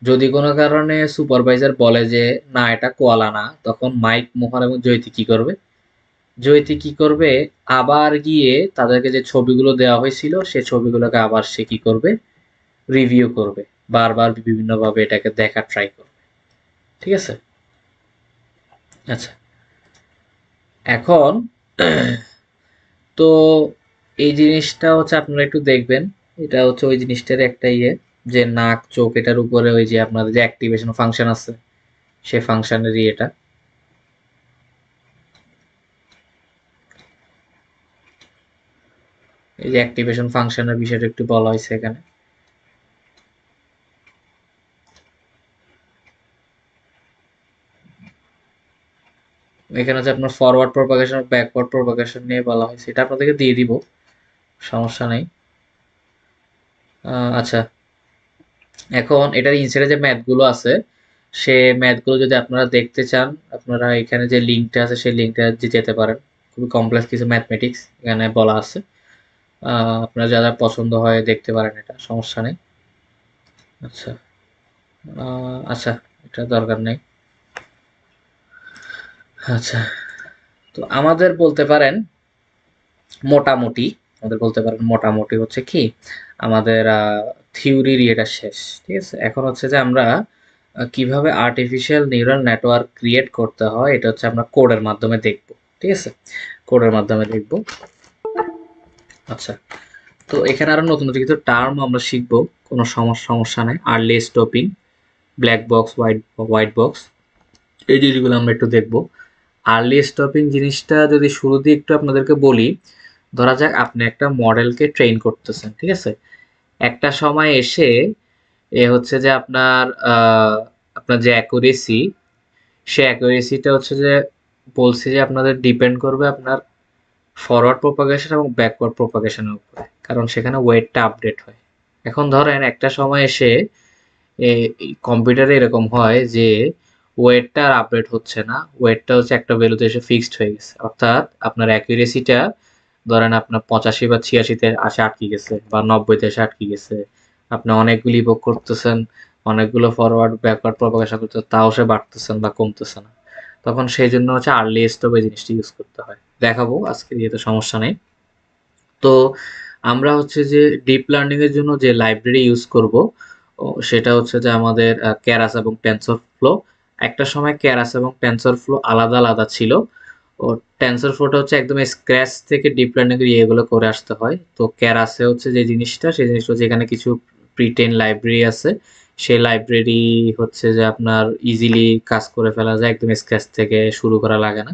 Speaker 1: যদি কোনো কারণে সুপারভাইজার বলে যে না এটা কোয়ালা না, তখন মাইক, মোহন এবং জয়িতি কি করবে, জয়িতি কি করবে আবার গিয়ে তাদেরকে যে ছবিগুলো দেওয়া হয়েছিল সে ছবিগুলোকে আবার সে কি করবে রিভিউ করবে, বারবার বিভিন্নভাবে এটাকে দেখা ট্রাই করবে। ঠিক আছে? আচ্ছা, এখন তো এই জিনিসটা হচ্ছে আপনারা একটু দেখবেন, এটা হচ্ছে ওই জিনিসটার একটা যে নাক চোখ এটার উপরে ওই যে আপনাদের যে অ্যাক্টিভেশন ফাংশন আছে সে ফাংশনেরই এটা। এই যে অ্যাক্টিভেশন ফাংশনের বিষয়টা একটু বলা হয়েছে এখানে। এখানে হচ্ছে আপনার ফরওয়ার্ড প্রপাগেশন ব্যাকওয়ার্ড প্রপাগেশন নিয়ে বলা হয়েছে, এটা আপনাদেরকে দিয়ে দিব, সমস্যা নেই। আচ্ছা, এখন এটার ইনসাইডে যে ম্যাথগুলো আছে সে ম্যাথগুলো যদি আপনারা দেখতে চান, আপনারা এখানে যে লিঙ্কটা আছে সেই লিঙ্কটা যেতে পারেন। খুবই কমপ্লেক্স কিছু ম্যাথমেটিক্স এখানে বলা আছে। আপনার যারা পছন্দ হয় দেখতে পারেন, এটা সমস্যা নেই। আচ্ছা, আচ্ছা, এটা দরকার নেই। আচ্ছা, তো মোটামুটি আমাদের বলতে পারেন মোটামুটি হচ্ছে কি আমাদের থিওরির এটা শেষ। ঠিক আছে? এখন হচ্ছে যে আমরা কিভাবে আর্টিফিশিয়াল নিউরাল নেটওয়ার্ক ক্রিয়েট করতে হয় এটা হচ্ছে আমরা কোডের মাধ্যমে দেখব। ঠিক আছে? কোডের মাধ্যমে দেখব। আচ্ছা, তো এখানে আরো নতুন নতুন কিছু টার্ম আমরা শিখবো, কোনো সমস্যা নেই। Early stopping, black box, white box, এই জিনিসগুলো আমরা একটু দেখব। আর্লি স্টপিং জিনিসটা যদি শুরু দিয়ে একটু আপনাদেরকে বলি, ধরা যাক আপনি একটা মডেলকে ট্রেন করতেছেন। ঠিক আছে? একটা সময় এসে হচ্ছে যে আপনার যে অ্যাকুরেসি, সে অ্যাকুরেসিটা হচ্ছে যে বলছি যে আপনাদের ডিপেন্ড করবে আপনার ফরওয়ার্ড প্রপাগেশন এবং ব্যাকওয়ার্ড প্রপাগেশনের উপরে, কারণ সেখানে ওয়েটটা আপডেট হয়। এখন ধরেন একটা সময় এসে কম্পিউটারে এরকম হয় যে ওয়েটটা আর আপডেট হচ্ছে না, ওয়েটটা হচ্ছে একটা ভ্যালুতে এসে ফিক্সড হয়ে গেছে, অর্থাৎ আপনার অ্যাকুরেসিটা ধরেন আপনার 85 বা 86-তে আসে আটকে গেছে বা 90-তে এসে আটকে গেছে। আপনি অনেকগুলি ইভোক করতেছেন, অনেকগুলো ফরওয়ার্ড ব্যাকওয়ার্ড প্রপাগেশন করতেছেন, তাও সে বাড়তেছেন বা কমতেছে না। তখন সেই জন্য হচ্ছে আর্লি স্টপ এই জিনিসটা ইউজ করতে হয়। দেখাবো আজকে, যেহেতু সমস্যা নেই। তো আমরা হচ্ছে যে ডিপ লার্নিং এর জন্য যে লাইব্রেরি ইউজ করব সেটা হচ্ছে যে আমাদের কেরাস এবং টেনসর ফ্লো। একটা সময় কেরাস এবং টেনসর ফ্লো আলাদা আলাদা ছিল। ও টেনসর ফ্লোটা হচ্ছে একদম স্ক্র্যাচ থেকে ডিপ লার্নিং এর ইয়েগুলো করে আসতে হয়। তো কেরাসে হচ্ছে যে জিনিসটা সেই জিনিসটা হচ্ছে এখানে কিছু প্রিটেন লাইব্রেরি আছে, সেই লাইব্রেরি হচ্ছে যে আপনার ইজিলি কাজ করে ফেলা যায়, একদম স্ক্র্যাচ থেকে শুরু করা লাগে না।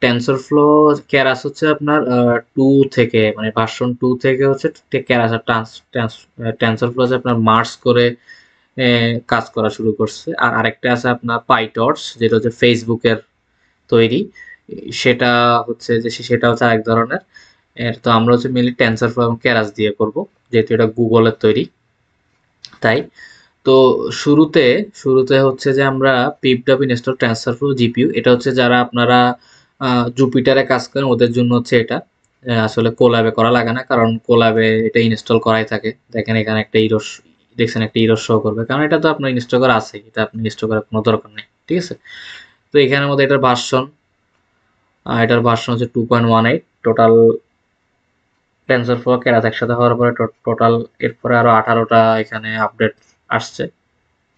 Speaker 1: টেনসরফ্লো কেরাস হচ্ছে আপনার 2 থেকে মানে ভার্সন 2 থেকে হচ্ছে কেরাস আর টেনসরফ্লো আছে আপনার মার্স করে কাজ করা শুরু করছে। আর আরেকটা আছে আপনার পাইটর্চ, যেটা হচ্ছে ফেসবুকের তৈরি। সেটা হচ্ছে যে সেটা হচ্ছে আরেক ধরনের। তো আমরা হচ্ছে মেনলি টেনসরফ্লো এবং কেরাস দিয়ে করব, যেহেতু এটা গুগলের তৈরি, তাই। তো শুরুতে শুরুতে হচ্ছে যে আমরা পিপডব ইনস্টল ট্রান্সফার জিপিইউ, এটা হচ্ছে যারা আপনারা জুপিটারে কাজ করেন ওদের জন্য হচ্ছে এটা। আসলে কোল্যাবে করা লাগে না, কারণ কোল্যাবে এটা ইনস্টল করাই থাকে। দেখেন এখানে একটা ইরর দেখছেন, একটা ইরর শো করবে, কারণ এটা তো আপনার ইনস্টল করা আছে, এটা আপনি ইনস্টল করার কোনো দরকার নেই। ঠিক আছে? তো এখানের মধ্যে এটার ভার্সন হচ্ছে 2.18, টোটাল টেনসরফ্লো কেরাস একসাথে হওয়ার পরে টোটাল এরপরে আরো 18টা এখানে আপডেট আসছে।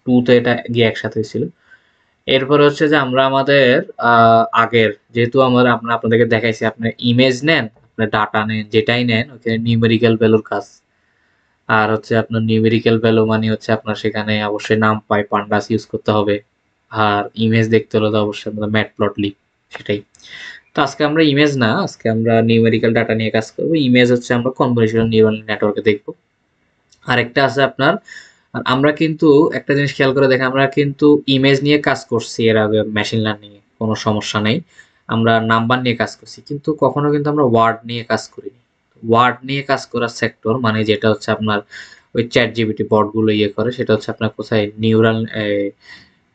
Speaker 1: 2 তে এটা গিয়ে একসাথে হয়েছিল। এরপরে হচ্ছে যে আমরা আমাদের আগের যেহেতু আমরা আপনাদেরকে দেখাইছি, আপনি ইমেজ নেন, আপনি ডাটা নেন, যেটাই নেন ওখানে নিউমেরিক্যাল ভ্যালুর কাজ। আর হচ্ছে আপনার নিউমেরিক্যাল ভ্যালু মানে হচ্ছে আপনার সেখানে অবশ্যই নামপাই পান্ডাস ইউজ করতে হবে। আর ইমেজ দেখতে হলে তো অবশ্যই আপনাদের ম্যাটপ্লটলিব, সেটাই। তো আজকে আমরা ইমেজ না, আজকে আমরা নিউমেরিক্যাল ডাটা নিয়ে কাজ করব। ইমেজ হচ্ছে আমরা কনভলিউশনাল নিউরাল নেটওয়ার্কে দেখব। আরেকটা আছে আপনার, আর আমরা কিন্তু একটা জিনিস খেয়াল করে দেখেন, আমরা কিন্তু ইমেজ নিয়ে কাজ করছি এর আগে মেশিন লার্নিং এ, কোনো সমস্যা নেই। আমরা নাম্বার নিয়ে কাজ করছি, কিন্তু কখনো কিন্তু আমরা ওয়ার্ড নিয়ে কাজ করিনি। ওয়ার্ড নিয়ে কাজ করার সেক্টর মানে যেটা হচ্ছে আপনার ওই চ্যাট জিপিটি বট গুলো ইয়ে করে, সেটা হচ্ছে আপনার কোথায় নিউরাল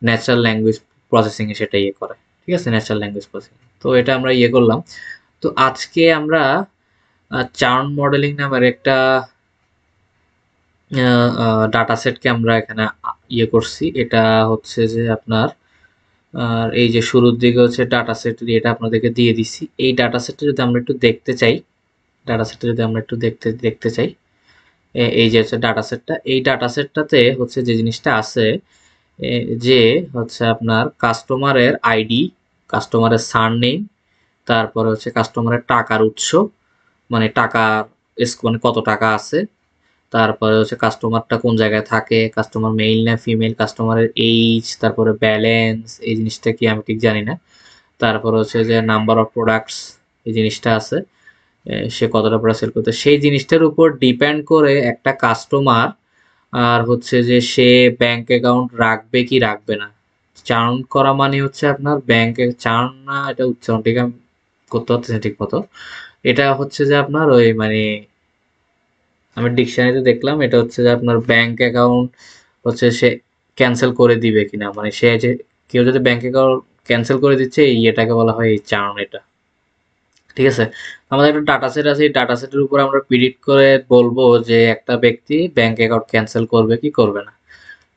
Speaker 1: ন্যাচারাল ল্যাঙ্গুয়েজ প্রসেসিং এ সেটা ইয়ে করে। ঠিক আছে, ন্যাচারাল ল্যাঙ্গুয়েজ প্রসেসিং। তো এটা আমরা ইয়ে করলাম। তো আজকে আমরা চার্ন মডেলিং নামের একটা ডাটা সেটকে আমরা এখানে ইয়ে করছি। এটা হচ্ছে যে আপনার আর এই যে শুরুর দিকে হচ্ছে ডাটা সেট, এটা আপনাদেরকে দিয়ে দিছি। এই ডাটা সেটটা যদি আমরা একটু দেখতে চাই, ডাটা সেটটা যদি আমরা একটু দেখতে চাই, এই যে হচ্ছে ডাটা সেটটা, এই ডাটা সেটটাতে হচ্ছে যে জিনিসটা আছে, যে হচ্ছে আপনার কাস্টমারের আইডি, কাস্টমারের সারনেম, তারপরে হচ্ছে কাস্টমারের টাকার উৎস, মানে টাকার মানে কত টাকা আছে, তারপরে হচ্ছে কাস্টমারটা কোন জায়গায় থাকে, কাস্টমার মেইল না ফিমেল, কাস্টমারের এইজ, তারপরে ব্যালেন্স, এই জিনিসটা কি আমি ঠিক জানি না। তারপর হচ্ছে যে নাম্বার অফ প্রোডাক্টস, এই জিনিসটা আছে, সে কতটা প্রোডাক্ট সেল করতে, সেই জিনিসটার উপর ডিপেন্ড করে একটা কাস্টমার আর হচ্ছে যে সে ব্যাংক অ্যাকাউন্ট রাখবে কি রাখবে না। চার্ন করা মানে হচ্ছে আপনার ব্যাংকে চার্ন না, এটা উচ্চারণ ঠিক আমি করতে পারতেছি না ঠিক মতো। এটা হচ্ছে যে আপনার ওই মানে আমি ডিকশনারিতে দেখলাম, এটা হচ্ছে যে আপনার ব্যাংক অ্যাকাউন্ট হচ্ছে সে ক্যান্সেল করে দিবে কিনা, মানে সে যে কেউ যদি ব্যাংক অ্যাকাউন্ট ক্যান্সেল করে দিচ্ছে এই এটাকে বলা হয় এই চার্ন। এটা ঠিক আছে। আমাদের একটা ডাটা সেট আছে, এই ডাটা সেটের উপর আমরা প্রিডিক্ট করে বলবো যে একটা ব্যক্তি ব্যাংক অ্যাকাউন্ট ক্যান্সেল করবে কি করবে না।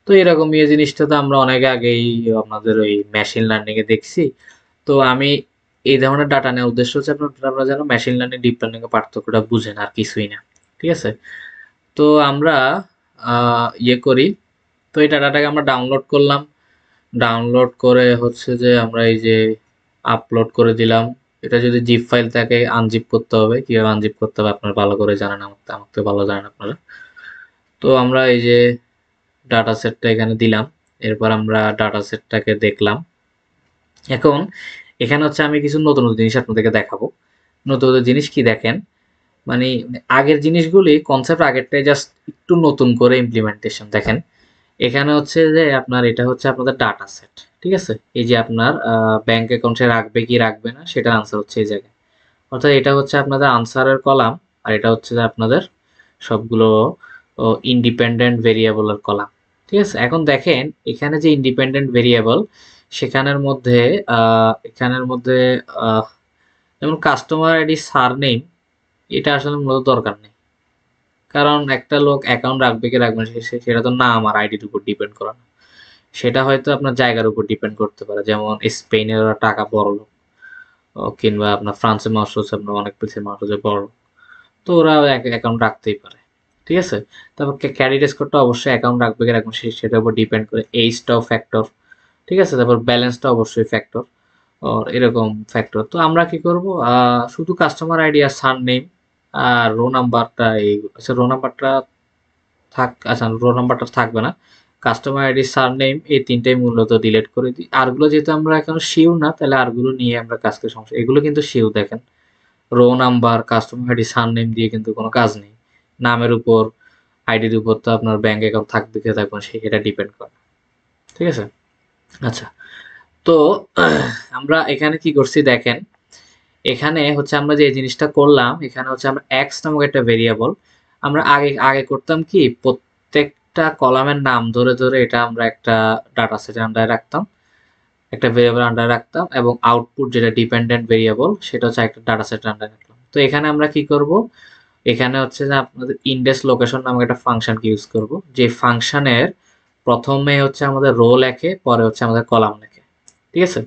Speaker 1: তো এরকম ইয়ে জিনিসটা তো আমরা অনেক আগেই আপনাদের ওই মেশিন লার্নিং এ দেখছি। তো আমি এই ধরনের ডাটা নেওয়ার উদ্দেশ্য হচ্ছে আপনারা যেন মেশিন লার্নিং ডিপ লার্নিং এর পার্থক্যটা বুঝেন, আর কিছুই না। ঠিক আছে। তো আমরা ইয়ে করি, তো এই ডাটাটাকে আমরা ডাউনলোড করলাম। ডাউনলোড করে হচ্ছে যে আমরা এই যে আপলোড করে দিলাম। এটা যদি জিপ ফাইল থাকে আনজিপ করতে হবে, কিভাবে আনজিপ করতে হবে আপনারা ভালো করে জানেন, আমাকে ভালো জানেন আপনারা। তো আমরা এই যে ডাটা সেটটা এখানে দিলাম, এরপর আমরা ডাটা সেটটাকে দেখলাম। এখন এখানে হচ্ছে আমি কিছু নতুন নতুন জিনিস আপনাদেরকে দেখাবো। নতুন নতুন জিনিস কি দেখেন, মানে আগের জিনিসগুলি কনসেপ্ট আগেরটাই জাস্ট একটু নতুন করে ইমপ্লিমেন্টেশন দেখেন। এখানে হচ্ছে যে আপনার এটা হচ্ছে আপনাদের ডাটা সেট। ঠিক আছে, এই যে আপনার ব্যাংক অ্যাকাউন্টে রাখবে কি রাখবে না সেটার আনসার হচ্ছে এই জায়গায়। অর্থাৎ এটা হচ্ছে আপনাদের আনসারের কলাম, আর এটা হচ্ছে যে আপনাদের সবগুলো ইন্ডিপেন্ডেন্ট ভেরিয়েবলের কলাম। ঠিক আছে, এখন দেখেন এখানে যে ইন্ডিপেন্ডেন্ট ভেরিয়েবল সেখানের মধ্যে এখানের মধ্যে আহ, যেমন কাস্টমার আইডি সারনেম, এটা আসলে মূলত দরকার নেই। কারণ একটা লোক অ্যাকাউন্ট রাখবে কি রাখবে না সেটা তো নাম আর আইডির উপর ডিপেন্ড করা না। সেটা হয়তো আপনার জায়গার উপর ডিপেন্ড করতে পারে, যেমন স্পেনের ওরা টাকা বড় লোক, কিংবা আপনার ফ্রান্সের মানুষ হচ্ছে আপনার অনেক পিছিয়ে মানুষ হচ্ছে বড় লোক। তো ওরা অ্যাকাউন্ট রাখতেই পারে। ঠিক আছে। তারপর ক্যারিড স্কোরটা অবশ্যই অ্যাকাউন্ট রাখবে কি রাখবে সেটার উপর ডিপেন্ড করে, এইজটাও ফ্যাক্টর। ঠিক আছে, তারপর ব্যালেন্সটা অবশ্যই ফ্যাক্টর, এরকম ফ্যাক্টর। তো আমরা কি করব, শুধু কাস্টমার আইডি আর সার নেম আর রো নাম্বারটা, এই আচ্ছা রো নাম্বারটা আচ্ছা রো নাম্বারটা থাকবে না, কাস্টমার আইডি সার নেম এই তিনটাই মূলত ডিলিট করে দিই। আরগুলো যেহেতু আমরা এখন শিও না, তাহলে আরগুলো নিয়ে আমরা কাজকে সমস্যা, এগুলো কিন্তু শিও দেখেন, রো নাম্বার কাস্টমার আইডি সার নেম দিয়ে কিন্তু কোনো কাজ নেই। নামের উপর আইডির উপর তো আপনার ব্যাংক অ্যাকাউন্ট থাকবে কি থাকবে না সেটা ডিপেন্ড করে। ঠিক আছে। আচ্ছা, তো আমরা এখানে কি করছি দেখেন, এখানে হচ্ছে আমরা যে জিনিসটা করলাম, এখানে হচ্ছে আমরা এক্স নামক একটা ভেরিয়েবল, আমরা আগে আগে করতাম কি প্রত্যেকটা কলামের নাম ধরে ধরে এটা আমরা একটা ডাটা সেটের আন্ডারে রাখতাম, একটা ভেরিয়েবল আন্ডারে রাখতাম, এবং আউটপুট যেটা ডিপেন্ডেন্ট ভেরিয়েবল সেটা হচ্ছে একটা ডাটা সেটের আন্ডারে রাখলাম। তো এখানে আমরা কি করব, এখানে হচ্ছে যে আপনাদের ইন্ডেক্স লোকেশন নামক একটা ফাংশনকে ইউজ করব, যে ফাংশনের প্রথমে হচ্ছে আমাদের রো লেখে, পরে হচ্ছে আমাদের কলাম লেখে। ঠিক আছে,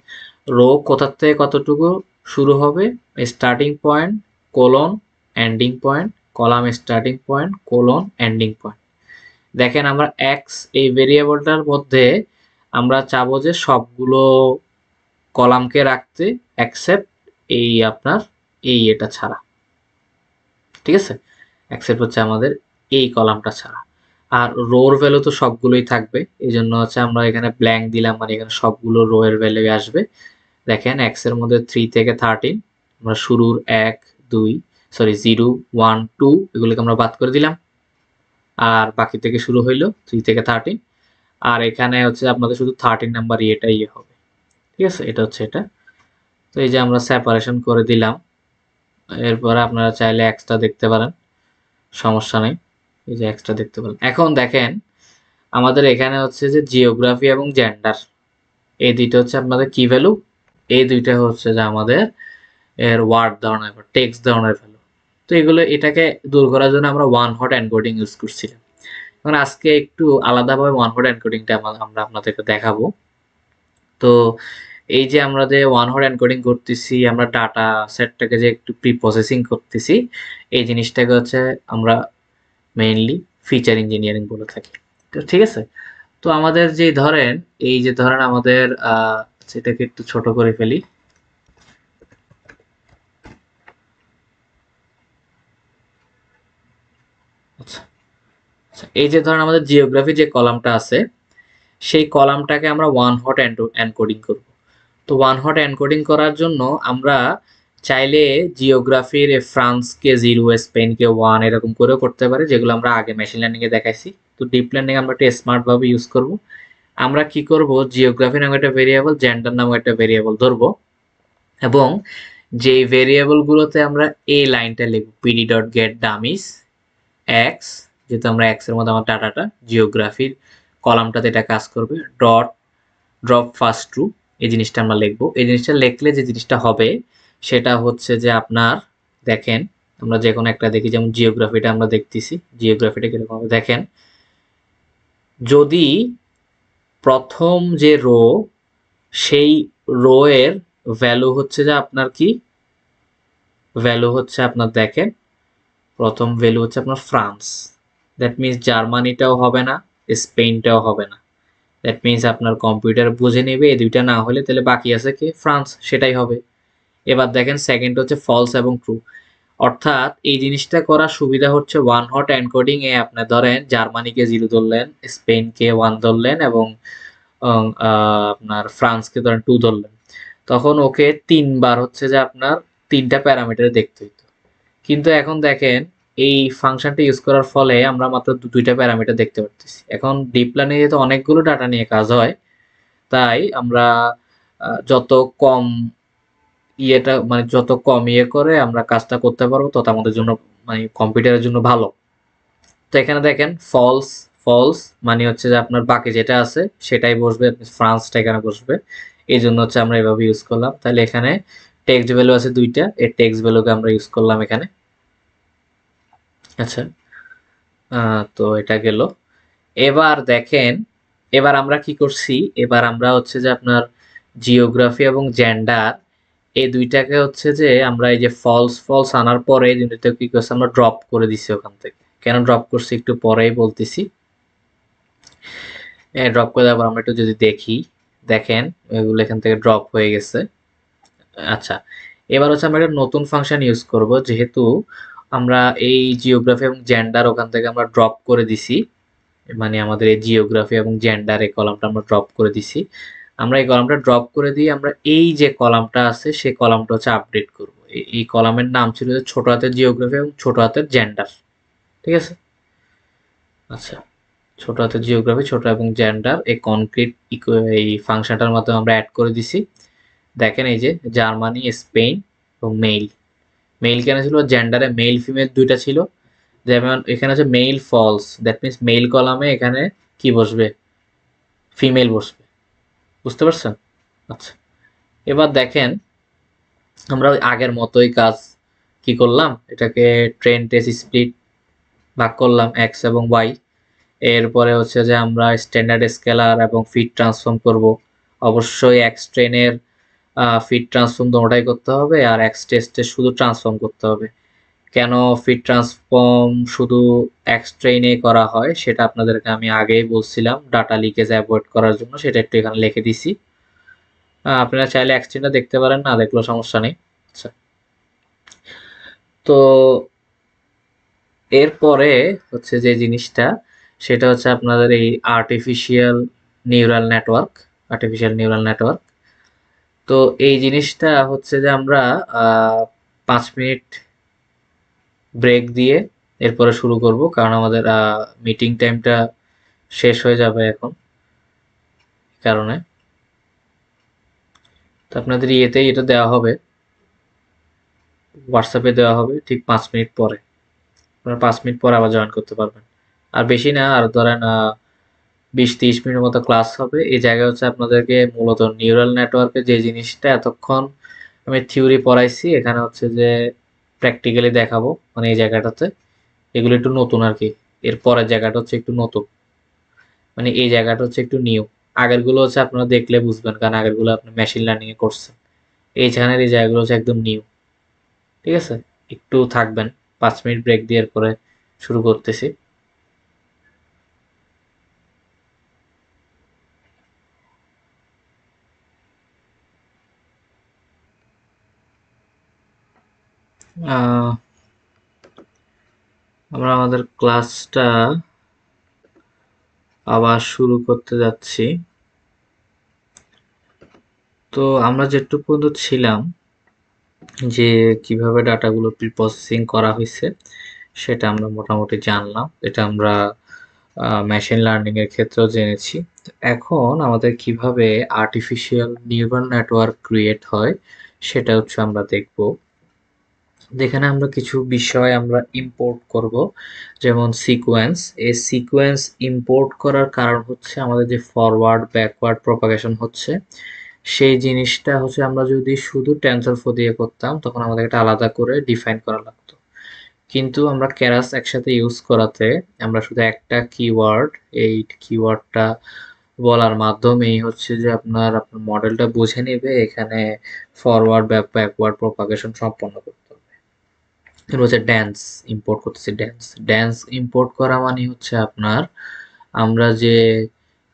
Speaker 1: রো কোথা থেকে কতটুকু শুরু হবে, starting point, colon, ending point, column starting point colon ending point. দেখেন আমরা এক্স এই ভেরিয়েবলটার মধ্যে আমরা চাবো যে সবগুলো কলামকে রাখতে এক্সেপ্ট এই আপনার এটা ছাড়া, ঠিক আছে, এক্সেপ্ট হচ্ছে আমাদের এই কলামটা ছাড়া। আর রোর ভ্যালু তো সবগুলোই থাকবে, এই জন্য হচ্ছে আমরা এখানে ব্ল্যাঙ্ক দিলাম, মানে এখানে সবগুলো রো এর ভ্যালু আসবে। দেখেন এক্স এর মধ্যে 3 থেকে 13 আমরা শুরুর 1 2 সরি 0 1 2 এগুলোকে আমরা বাদ করে দিলাম, আর বাকি থেকে শুরু হইলো 3 থেকে 13। আর এখানে হচ্ছে আপনাদের শুধু 13 নাম্বার এটাই হবে, ঠিক আছে, এটা হচ্ছে এটা। তো এই যে আমরা সেপারেশন করে দিলাম, এরপরে আপনারা চাইলে এক্সট্রা দেখতে পারেন, সমস্যা নেই, এই যে এক্সট্রা দেখতে পারেন। এখন দেখেন আমাদের এখানে হচ্ছে যে জিওগ্রাফি এবং জেন্ডার এই দুইটা হচ্ছে আপনাদের কি ভ্যালু, এই দুইটা হচ্ছে যে আমাদের এর ওয়ার্ড ধরনের টেক্সট ধরনের ভ্যালু। তো এগুলো এটাকে দূর করার জন্য আমরা ওয়ান হট এনকোডিং ইউজ করছিলাম। এখন আজকে একটু আলাদাভাবে ওয়ান হট এনকোডিংটা আমরা আপনাদেরকে দেখাবো। তো এই যে আমরা যে ওয়ান হট এনকোডিং করতেছি, আমরা ডাটা সেটটাকে যে একটু প্রি প্রসেসিং করতেছি, এই জিনিসটাকে হচ্ছে আমরা মেইনলি ফিচার ইঞ্জিনিয়ারিং বলে থাকি। তো ঠিক আছে, তো আমাদের যে ধরেন এই যে ধরেন আমাদের সেটাকে একটু ছোট করে ফেলি। আচ্ছা, এই যে ধরেন আমাদের জিওগ্রাফি যে কলামটা আছে, সেই কলামটাকে আমরা ওয়ান হট এনকোডিং করব। তো ওয়ান হট এনকোডিং করার জন্য আমরা চাইলে জিওগ্রাফির ফ্রান্সকে 0 স্পেনকে 1 এরকম করেও করতে পারি, যেগুলো আমরা আগে মেশিন লার্নিং এ দেখাইছি। তো ডিপ লার্নিং আমরা একটু স্মার্ট ভাবে ইউজ করব। আমরা কি করব, জিওগ্রাফি নামে একটা ভেরিয়েবল, জেন্ডার নামে একটা ভেরিয়েবল ধরবো, এবং যে ভেরিয়েবল গুলোতে আমরা এই লাইনটা লিখব পিডি ডট গেট ডামিস এক্স, যেহেতু আমরা এক্স এর মধ্যে আমার ডাটাটা জিওগ্রাফির কলামটাতে এটা কাজ করবে, ডট ড্রপ ফার্স্ট ট্রু, এই জিনিসটা আমরা লিখবো। এই জিনিসটা লিখলে যে জিনিসটা হবে সেটা হচ্ছে যে আপনার দেখেন আমরা যে কোনো একটা দেখি, যেমন জিওগ্রাফিটা আমরা দেখতেছি, জিওগ্রাফিটা কিরকম হবে দেখেন, যদি প্রথম যে রো সেই রো এর ভ্যালু হচ্ছে যে আপনার কি ভ্যালু হচ্ছে আপনার দেখেন প্রথম ভ্যালু হচ্ছে আপনার ফ্রান্স, দ্যাট মিনস জার্মানিটাও হবে না, স্পেনটাও হবে না। দ্যাট মিনস আপনার কম্পিউটার বুঝে নেবে এই দুইটা না হলে তাহলে বাকি আছে কি ফ্রান্স, সেটাই হবে। এবার দেখেন সেকেন্ড হচ্ছে ফলস এবং ট্রু, অর্থাৎ এই জিনিসটা করার সুবিধা হচ্ছে ওয়ান হট এনকোডিং এ আপনি ধরেন জার্মানিকে 0 ধরলেন, স্পেনকে 1 ধরলেন, এবং আপনার ফ্রান্সকে ধরেন 2 ধরলেন, তখন ওকে 3 বার হচ্ছে যে আপনার 3টা প্যারামিটার দেখতে হইতো। কিন্তু এখন দেখেন এই ফাংশনটা ইউজ করার ফলে আমরা মাত্র 2টা প্যারামিটার দেখতে পারতেছি। এখন ডিপ লার্নিং এ তো অনেকগুলো ডাটা নিয়ে কাজ হয়, তাই আমরা যত কম মানে যত কম করে আমরা কাজটা করতে পারবো তত আমাদের জন্য মানে কম্পিউটারের জন্য ভালো। তো এখানে দেখেন ফলস, ফলস মানে হচ্ছে যে আপনার বাকি যেটা আছে সেটাই বসবে, ফ্রান্সটা এখানে বসবে, এই জন্য হচ্ছে আমরা এভাবে ইউজ করলাম। তাহলে এখানে টেক্সট ভ্যালু আছে 2টা, এই টেক্সট ভ্যালুকে আমরা ইউজ করলাম এখানে। আচ্ছা, তো এটা গেল। এবার দেখেন এবার আমরা কি করছি, এবার আমরা হচ্ছে যে আপনার জিওগ্রাফি এবং জেন্ডার এই দুইটাকে হচ্ছে যে আমরা এই যে ফলস ফলস আনার পরে এই দুইটা কি করছি আমরা ড্রপ করে দিছি ওখান থেকে। কেন ড্রপ করছি একটু পরেই বলতেছি। ড্রপ করে দেওয়ার পর আমরা একটু যদি দেখি, দেখেন এগুলো এখান থেকে ড্রপ হয়ে গেছে। আচ্ছা, এবার হচ্ছে আমরা একটা নতুন ফাংশন ইউজ করব, যেহেতু আমরা এই জিওগ্রাফি এবং জেন্ডার ওখান থেকে আমরা ড্রপ করে দিছি, মানে আমাদের এই জিওগ্রাফি এবং জেন্ডার এই কলামটা আমরা ড্রপ করে দিছি। আমরা এই কলামটা ড্রপ করে দিয়ে আমরা এই যে কলামটা আছে সেই কলামটা হচ্ছে আপডেট করব। এই কলামের নাম ছিল যে ছোট হাতের জিওগ্রাফি এবং ছোট হাতের জেন্ডার, ঠিক আছে। আচ্ছা, ছোট হাতের জিওগ্রাফি ছোট এবং জেন্ডার এই কনক্রিট এই ফাংশনটার মাধ্যমে আমরা অ্যাড করে দিছি। দেখেন এই যে জার্মানি, স্পেন এবং মেইল। মেইল কেন ছিল, জেন্ডারে মেইল ফিমেল দুইটা ছিল, যেমন এখানে আছে male false, that means male কলামে এখানে কি বসবে, ফিমেল বসবে, বুঝতে পারছেন। আচ্ছা, এবার দেখেন আমরা ওই আগের মতোই কাজ কি করলাম, এটাকে ট্রেন টেস্ট স্প্লিট ভাগ করলাম এক্স এবং ওয়াই। এরপরে হচ্ছে যে আমরা স্ট্যান্ডার্ড স্কেলার এবং ফিট ট্রান্সফর্ম করব। অবশ্যই এক্স ট্রেনের ফিট ট্রান্সফর্ম দুটোটাই করতে হবে, আর এক্স টেস্টে শুধু ট্রান্সফর্ম করতে হবে। কেন ফিট ট্রান্সফর্ম শুধু এক্সট্রেইনে করা হয় সেটা আপনাদেরকে আমি আগেই বলছিলাম, ডাটা লিকেজ অ্যাভয়েড করার জন্য। সেটা একটু এখানে লিখে দিছি। আপনারা চাইলে এক্সট্রেইনটা দেখতে পারেন, না দেখলেও সমস্যা নেই। আচ্ছা, তো এরপরে হচ্ছে যে জিনিসটা, সেটা হচ্ছে আপনাদের এই artificial neural network. Artificial neural network, তো এই জিনিসটা হচ্ছে যে আমরা 5 মিনিট ব্রেক দিয়ে এরপরে শুরু করব, কারণ আমাদের মিটিং টাইমটা শেষ হয়ে যাবে এখন, এই কারণে। তো আপনাদের ইয়েতেই এটা দেওয়া হবে, হোয়াটসঅ্যাপে দেওয়া হবে ঠিক 5 মিনিট পরে। আপনারা 5 মিনিট পরে আবার জয়েন করতে পারবেন। আর বেশি না, আর ধরেন 20-30 মিনিটের মতো ক্লাস হবে। এই জায়গায় হচ্ছে আপনাদেরকে মূলত নিউরাল নেটওয়ার্কে যে জিনিসটা এতক্ষণ আমি থিওরি পড়াইছি, এখানে হচ্ছে যে প্র্যাকটিক্যালি দেখাবো, মানে এই জায়গাটাতে। এগুলো একটু নতুন আর কি। এর পরের জায়গাটা হচ্ছে একটু নতুন, মানে এই জায়গাটা হচ্ছে একটু নিউ। আগেরগুলো হচ্ছে আপনারা দেখলে বুঝবেন, কারণ আগেরগুলো আপনি মেশিন লার্নিং এ করছেন। এইখানের এই জায়গাগুলো হচ্ছে একদম নিউ। ঠিক আছে, একটু থাকবেন। 5 মিনিট ব্রেক দিয়ে এরপরে শুরু করতেছি। আহ, আমরা আমাদের ক্লাসটা আবার শুরু করতে যাচ্ছি। তো আমরা যেটুকু পর্যন্ত ছিলাম, যে কিভাবে ডাটাগুলো প্রি প্রসেসিং করা হয়েছে সেটা আমরা মোটামুটি জানলাম। এটা আমরা মেশিন লার্নিং এর ক্ষেত্রেও জেনেছি। এখন আমাদের কিভাবে আর্টিফিশিয়াল নিউরাল নেটওয়ার্ক ক্রিয়েট হয় সেটা হচ্ছে আমরা দেখব। যেখানে আমরা কিছু বিষয় আমরা ইম্পোর্ট করব, যেমন সিকোয়েন্স। এই সিকোয়েন্স ইম্পোর্ট করার কারণ হচ্ছে আমাদের যে ফরওয়ার্ড ব্যাকওয়ার্ড প্রপাগেশন হচ্ছে, সেই জিনিসটা হচ্ছে আমরা যদি শুধু টেনসরফ্লো দিয়ে করতাম তখন আমাদের এটা আলাদা করে ডিফাইন করা লাগতো। কিন্তু আমরা কেরাস একসাথে ইউজ করাতে আমরা শুধু একটা কিওয়ার্ড, এই কিওয়ার্ডটা বলার মাধ্যমেই হচ্ছে যে আপনার আপনার মডেলটা বুঝে নেবে এখানে ফরওয়ার্ড ব্যাকওয়ার্ড প্রপাগেশন সম্পন্ন করতে হবে। এটা হচ্ছে ড্যান্স ইম্পোর্ট করতেছি। ড্যান্স ড্যান্স ইম্পোর্ট করা মানে হচ্ছে আপনার, আমরা যে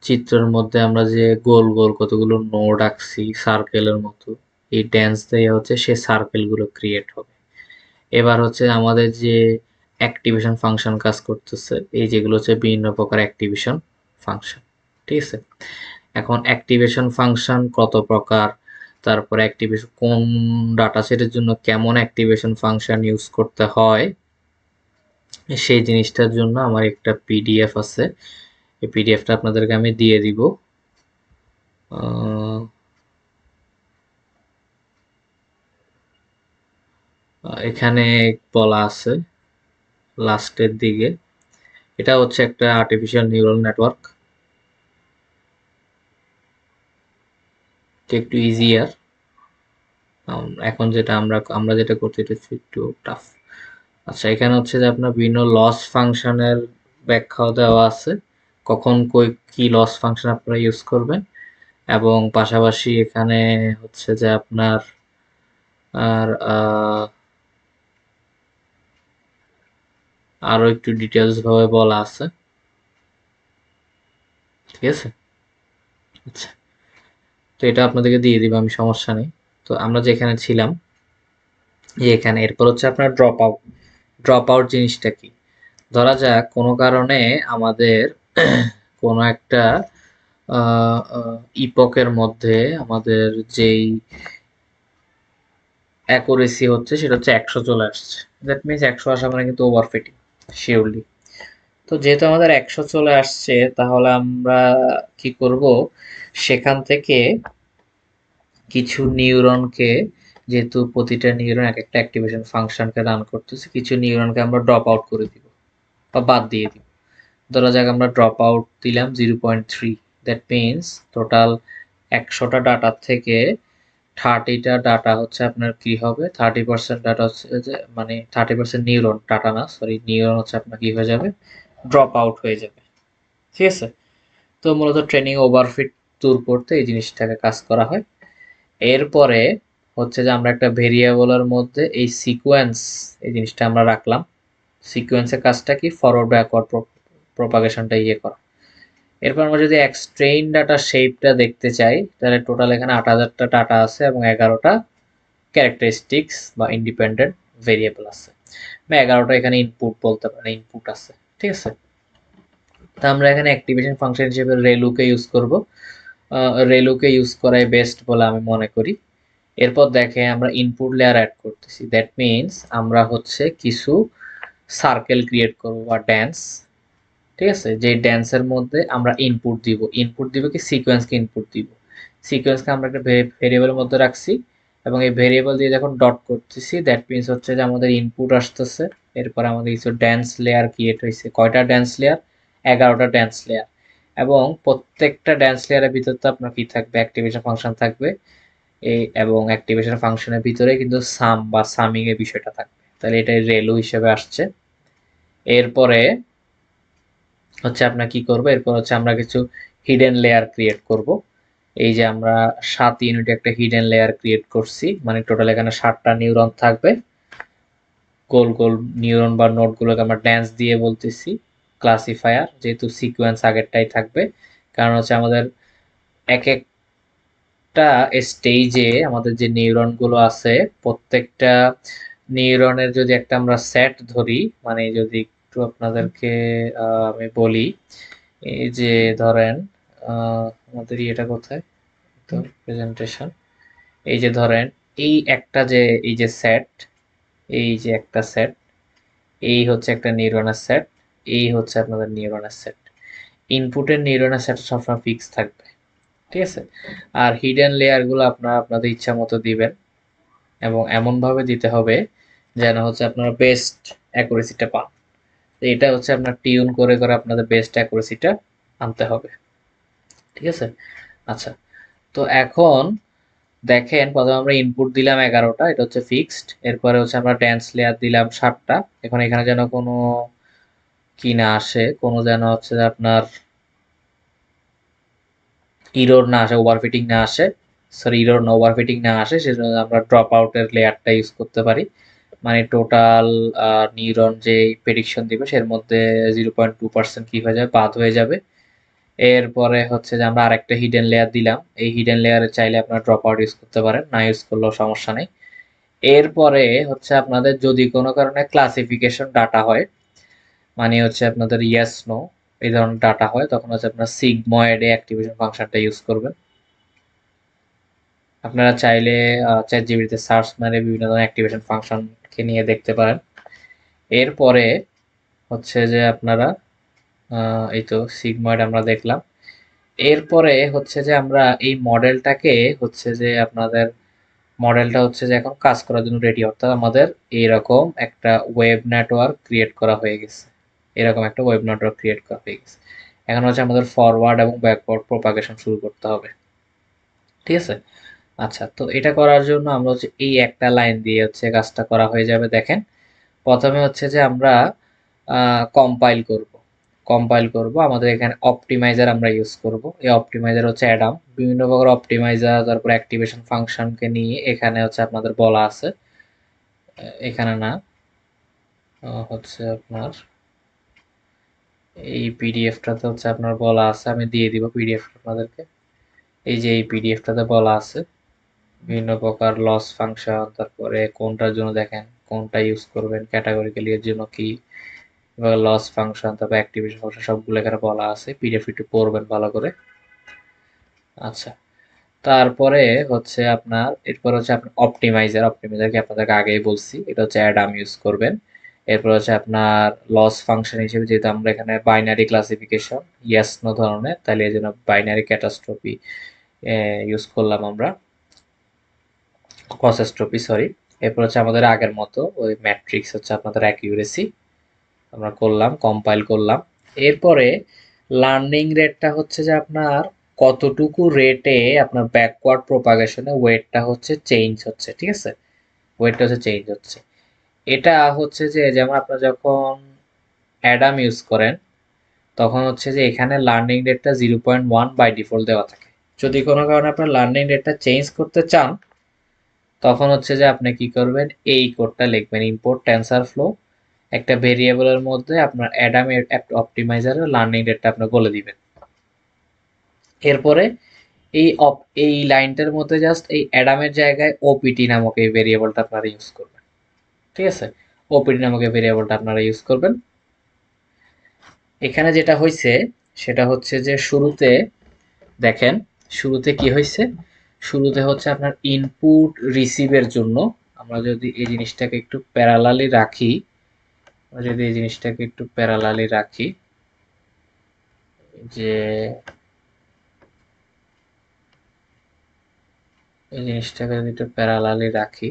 Speaker 1: চিত্রের মধ্যে আমরা যে গোল গোল কতগুলো নোড আঁকছি সার্কেলের মতো, এই ড্যান্স দিয়ে হচ্ছে সে সার্কেলগুলো ক্রিয়েট হবে। এবার হচ্ছে আমাদের যে অ্যাক্টিভেশন ফাংশন কাজ করতেছে, এই যেগুলো হচ্ছে বিভিন্ন প্রকার অ্যাক্টিভেশন ফাংশন। ঠিক আছে, এখন অ্যাক্টিভেশন ফাংশন কত প্রকার, তারপরে অ্যাক্টিভেশন কোন ডাটা সেটের জন্য কেমন অ্যাক্টিভেশন ফাংশন ইউজ করতে হয়, সেই জিনিসটার জন্য আমার একটা পিডিএফ আছে। এই পিডিএফটা আপনাদেরকে আমি দিয়ে দিব। এখানে বলা আছে লাস্টের দিকে, এটা হচ্ছে একটা আর্টিফিশিয়াল নিউরাল নেটওয়ার্ক, একটু ইজিয়ার। এখন যেটা আমরা আমরা যেটা করছি এটা হচ্ছে একটু টাফ। আচ্ছা, এখানে হচ্ছে যে আপনার বিভিন্ন লস ফাংশনের ব্যাখ্যাও দেওয়া আছে, কখন কই কি লস ফাংশন আপনারা ইউজ করবেন। এবং পাশাপাশি এখানে হচ্ছে যে আপনার আর আরো একটু ডিটেলস ভাবে বলা আছে। ঠিক আছে, আচ্ছা, তো এটা আপনাদেরকে দিয়ে দিব আমি, সমস্যা নেই। তো আমরা যেখানে ছিলাম, যে এখানে এরপর হচ্ছে আপনার ড্রপ আউট। ড্রপ আউট জিনিসটা কি? ধরা যাক কোনো কারণে আমাদের কোনো একটা ইপকের মধ্যে আমাদের যেই অ্যাকুরেসি হচ্ছে সেটা হচ্ছে 100 চলে আসছে। দ্যাট মিনস 100 আসা মানে কিন্তু ওভারফিটিং শিওরলি। তো যেহেতু আমাদের 100 চলে আসছে, তাহলে আমরা কি করব, সেখান থেকে কিছু নিউরনকে, যেহেতু প্রতিটা নিউরন এক একটা অ্যাক্টিভেশন ফাংশনকে রান করতেছে, কিছু নিউরনকে আমরা ড্রপ আউট করে দিব বা বাদ দিয়ে দিব। ধরা যাক আমরা ড্রপ আউট দিলাম 0.3। দ্যাট মিনস টোটাল 100টা ডাটার থেকে 30টা ডাটা হচ্ছে আপনার কি হবে, 30% ডাটা হচ্ছে যে, মানে 30% নিউরন, ডাটা না সরি, নিউরন হচ্ছে আপনার কি হয়ে যাবে, ড্রপ আউট হয়ে যাবে। ঠিক আছে, তো মূলত ট্রেনিং ওভারফিট দূর করতে এই জিনিসটাকে কাজ করা হয়। এরপরে হচ্ছে যে আমরা একটা ভেরিয়েবলের মধ্যে এই সিকোয়েন্স এই জিনিসটা আমরা রাখলাম। সিকোয়েন্সের কাজটা কি? ফরওয়ার্ড ব্যাকওয়ার্ড প্রপাগেশনটা ইয়ে করা। এরপর আমরা যদি এক্সট্রেইন ডাটা শেপটা দেখতে চাই, তাহলে টোটাল এখানে 8000টা ডাটা আছে এবং 11টা ক্যারেক্টারিস্টিক্স বা ইন্ডিপেন্ডেন্ট ভেরিয়েবল আছে, বা 11টা এখানে ইনপুট বলতে পারেন, ইনপুট আছে। ঠিক আছে, তা আমরা এখানে অ্যাক্টিভেশন ফাংশন হিসেবে রেলুকে ইউজ করব। রেলুকে ইউজ করাই বেস্ট বলে আমি মনে করি। এরপর দেখে আমরা ইনপুট লেয়ার অ্যাড করতেছি, দ্যাট মিনস আমরা হচ্ছে কিছু সার্কেল ক্রিয়েট করব বা ড্যান্স। ঠিক আছে, যে ড্যান্সের মধ্যে আমরা ইনপুট দিব কি সিকোয়েন্সকে ইনপুট দিব। সিকোয়েন্সকে আমরা একটা ভেরিয়েবলের মধ্যে রাখছি এবং এই ভেরিয়েবল দিয়ে যখন ডট করতেছি, দ্যাট মিনস হচ্ছে যে আমাদের ইনপুট আসতেছে। এরপর আমাদের কিছু ড্যান্স লেয়ার ক্রিয়েট হয়েছে। কয়টা ড্যান্স লেয়ার? 11টা ড্যান্স লেয়ার। এবং প্রত্যেকটা ড্যান্স লেয়ারের ভিতর তো আপনার কি থাকবে? অ্যাক্টিভেশন ফাংশন থাকবে। এই এবং অ্যাক্টিভেশন ফাংশনের ভিতরে কিন্তু সাম বা সামিং এর বিষয়টা থাকবে। তাহলে এটা রেলু হিসেবে আসছে। এরপরে হচ্ছে আপনার কি করব, এরপর হচ্ছে আমরা কিছু হিডেন লেয়ার ক্রিয়েট করব। এই যে আমরা 7 ইউনিটে একটা হিডেন লেয়ার ক্রিয়েট করছি, মানে টোটাল এখানে 7টা নিউরন থাকবে। গোল গোল নিউরন বা নোড গুলোকে আমরা ড্যান্স দিয়ে বলতেছি ক্লাসিফায়ার, যেহেতু সিকোয়েন্স আগেরটাই থাকবে। কারণ হচ্ছে আমাদের এক একটা স্টেজে আমাদের যে নিউরন গুলো আছে, প্রত্যেকটা নিউরনের যদি একটা আমরা সেট ধরি, মানে যদি একটু আপনাদেরকে আমি বলি, এই যে ধরেন আমাদের এটা কোথায়, তো প্রেজেন্টেশন, এই যে ধরেন এই একটা যে এই যে সেট, এই যে একটা সেট, এই হচ্ছে একটা নিউরনের সেট, এই হচ্ছে আপনাদের নিউরনের সেট। ইনপুটের নিউরনের সেট সবসময় ফিক্স থাকবে। ঠিক আছে, আর হিডেন লেয়ার গুলো আপনারা আপনাদের ইচ্ছা মতো দিবেন এবং এমন ভাবে দিতে হবে যেন হচ্ছে আপনারা বেস্ট অ্যাকুরেসিটা পান। এটা হচ্ছে আপনার টিউন করে করে আপনাদের বেস্ট অ্যাকুরেসিটা আনতে হবে। ঠিক আছে, আচ্ছা, তো এখন দেখেন প্রথমে আমরা ইনপুট দিলাম 11টা, এটা হচ্ছে ফিক্সড। এরপরে হচ্ছে আমরা ড্যান্স লেয়ার দিলাম 7টা। এখন এখানে যেন কোনো কি না আসে, কোনো যেন হচ্ছে যে আপনার ইরর না আসে, ওভারফিটিং না আসে, সরি ইরর না ওভারফিটিং না আসে, সেজন্য আমরা ড্রপ আউটের লেয়ারটা ইউজ করতে পারি। মানে টোটাল নিউরন যে প্রেডিকশন দিবে সের মধ্যে 0.2% কি হয়ে যাবে, বাদ হয়ে যাবে। এরপরে হচ্ছে যে আমরা আরেকটা হিডেন লেয়ার দিলাম। এই হিডেন লেয়ারে চাইলে আপনারা ড্রপ আউট ইউজ করতে পারেন, না ইউজ করলেও সমস্যা নেই। এরপরে হচ্ছে আপনাদের যদি কোনো কারণে ক্লাসিফিকেশন ডাটা হয়, মানে হচ্ছে আপনাদের ইয়েস নো এই ধরনের ডাটা হয়, তখন হচ্ছে আপনার সিগময়েড অ্যাক্টিভেশন ফাংশনটা ইউজ করবেন। আপনারা চাইলে চ্যাট জিপিটিতে সার্চ মারে বিভিন্ন ধরনের অ্যাক্টিভেশন ফাংশনকে নিয়ে দেখতে পারেন। এরপরে হচ্ছে যে আপনারা এই তো সিগময়েড আমরা দেখলাম। এরপরে হচ্ছে যে আমরা এই মডেলটাকে হচ্ছে যে আপনাদের মডেলটা হচ্ছে যে এখন কাজ করার জন্য রেডি, অর্থাৎ আমাদের এইরকম একটা ওয়েব নেটওয়ার্ক ক্রিয়েট করা হয়ে গেছে। এরকম একটা ওয়েব নেটওয়ার্ক ক্রিয়েট করা হয়ে গেছে। এখন হচ্ছে আমাদের ফরওয়ার্ড এবং ব্যাকওয়ার্ড প্রপাগেশন শুরু করতে হবে। ঠিক আছে, আচ্ছা, তো এটা করার জন্য আমরা হচ্ছে এই একটা লাইন দিয়ে হচ্ছে কাজটা করা হয়ে যাবে। দেখেন প্রথমে হচ্ছে যে আমরা কম্পাইল করব আমাদের এখানে অপটিমাইজার আমরা ইউজ করব। এই অপটিমাইজার হচ্ছে অ্যাডাম, বিভিন্ন প্রকার অপটিমাইজার, তারপর অ্যাক্টিভেশন ফাংশনকে নিয়ে এখানে হচ্ছে আপনাদের বলা আছে। এখানে না, হচ্ছে আপনার এই পিডিএফটাতে হচ্ছে আপনার বলা আছে, আমি দিয়ে দিব পিডিএফ আপনাদেরকে। এই যে এই পিডিএফটাতে বলা আছে বিভিন্ন প্রকার লস ফাংশন, তারপরে কোনটার জন্য দেখেন কোনটা ইউজ করবেন, ক্যাটাগরিক্যালি এর জন্য কি, লস ফাংশন, তারপর অ্যাক্টিভেশন ফাংশন, সবগুলো এখানে বলা আছে। পিডিএফ একটু পড়বেন ভালো করে। আচ্ছা, তারপরে হচ্ছে আপনার এরপর হচ্ছে আপনার অপটিমাইজার কি আপনাদেরকে আগেই বলছি, এটা হচ্ছে অ্যাডাম ইউজ করবেন। এরপর হচ্ছে আপনার লস ফাংশন হিসেবে, যেহেতু আমরা এখানে বাইনারি ক্লাসিফিকেশন ইয়েস নো ধরনের, তাহলে এই জন্য বাইনারি ক্যাটাস্ট্রফি ইউজ করলাম আমরা, ক্রসেস্ট্রপি সরি। এরপর হচ্ছে আমাদের আগের মতো ওই ম্যাট্রিক্স হচ্ছে আপনাদের অ্যাকিউরেসি আমরা করলাম, কম্পাইল করলাম। এরপরে লার্নিং রেটটা হচ্ছে যে আপনার কতটুকু রেটে আপনার ব্যাকওয়ার্ড প্রপাগেশনে ওয়েটটা হচ্ছে চেঞ্জ হচ্ছে। ঠিক আছে, ওয়েটটা হচ্ছে চেঞ্জ হচ্ছে। এটা হচ্ছে যে যেমন আপনারা যখন অ্যাডাম ইউজ করেন তখন হচ্ছে যে এখানে লার্নিং রেটটা 0.1 বাই ডিফল্ট দেওয়া থাকে। যদি কোনো কারণে আপনার লার্নিং রেটটা চেঞ্জ করতে চান তখন হচ্ছে যে আপনি কি করবেন, এই কোডটা লিখবেন, ইম্পোর্ট টেনসর ফ্লো, একটা ভেরিয়েবলের মধ্যে আপনার অ্যাডাম অপটিমাইজারের লার্নিং রেটটা আপনি বলে দিবেন। এরপরে এই লাইনটার মধ্যে জাস্ট এই অ্যাডামের জায়গায় ওপিটি নামক এই ভেরিয়েবলটা আপনারা ইউজ করবেন। ঠিক আছে, ওপিটি নামক এই ভেরিয়েবলটা আপনারা ইউজ করবেন। এখানে যেটা হয়েছে সেটা হচ্ছে যে শুরুতে দেখেন, শুরুতে কি হয়েছে, শুরুতে হচ্ছে আপনার ইনপুট রিসিভের জন্য আমরা যদি এই জিনিসটাকে একটু প্যারালালি রাখি, আমরা যদি এই জিনিসটাকে একটু প্যারালালি রাখি, যে এই জিনিসটাকে যদি একটু প্যারালালি রাখি,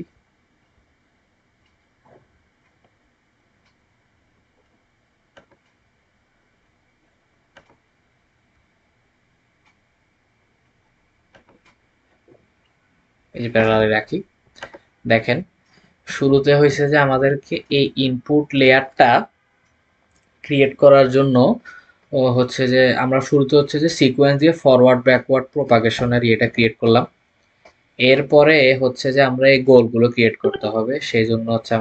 Speaker 1: এই যে প্যারালালি রাখি, দেখেন শুরুতে হয়েছে যে আমাদেরকে এই ইনপুট লেয়ারটা ক্রিয়েট করার জন্য হচ্ছে যে আমরা শুরুতে হচ্ছে যে সিকোয়েন্স দিয়ে ফরওয়ার্ড ব্যাকওয়ার্ড প্রপাগেশনের এটা ক্রিয়েট করলাম। এরপরে হচ্ছে যে আমরা এই গোলগুলো ক্রিয়েট করতে হবে, সেই জন্য হচ্ছে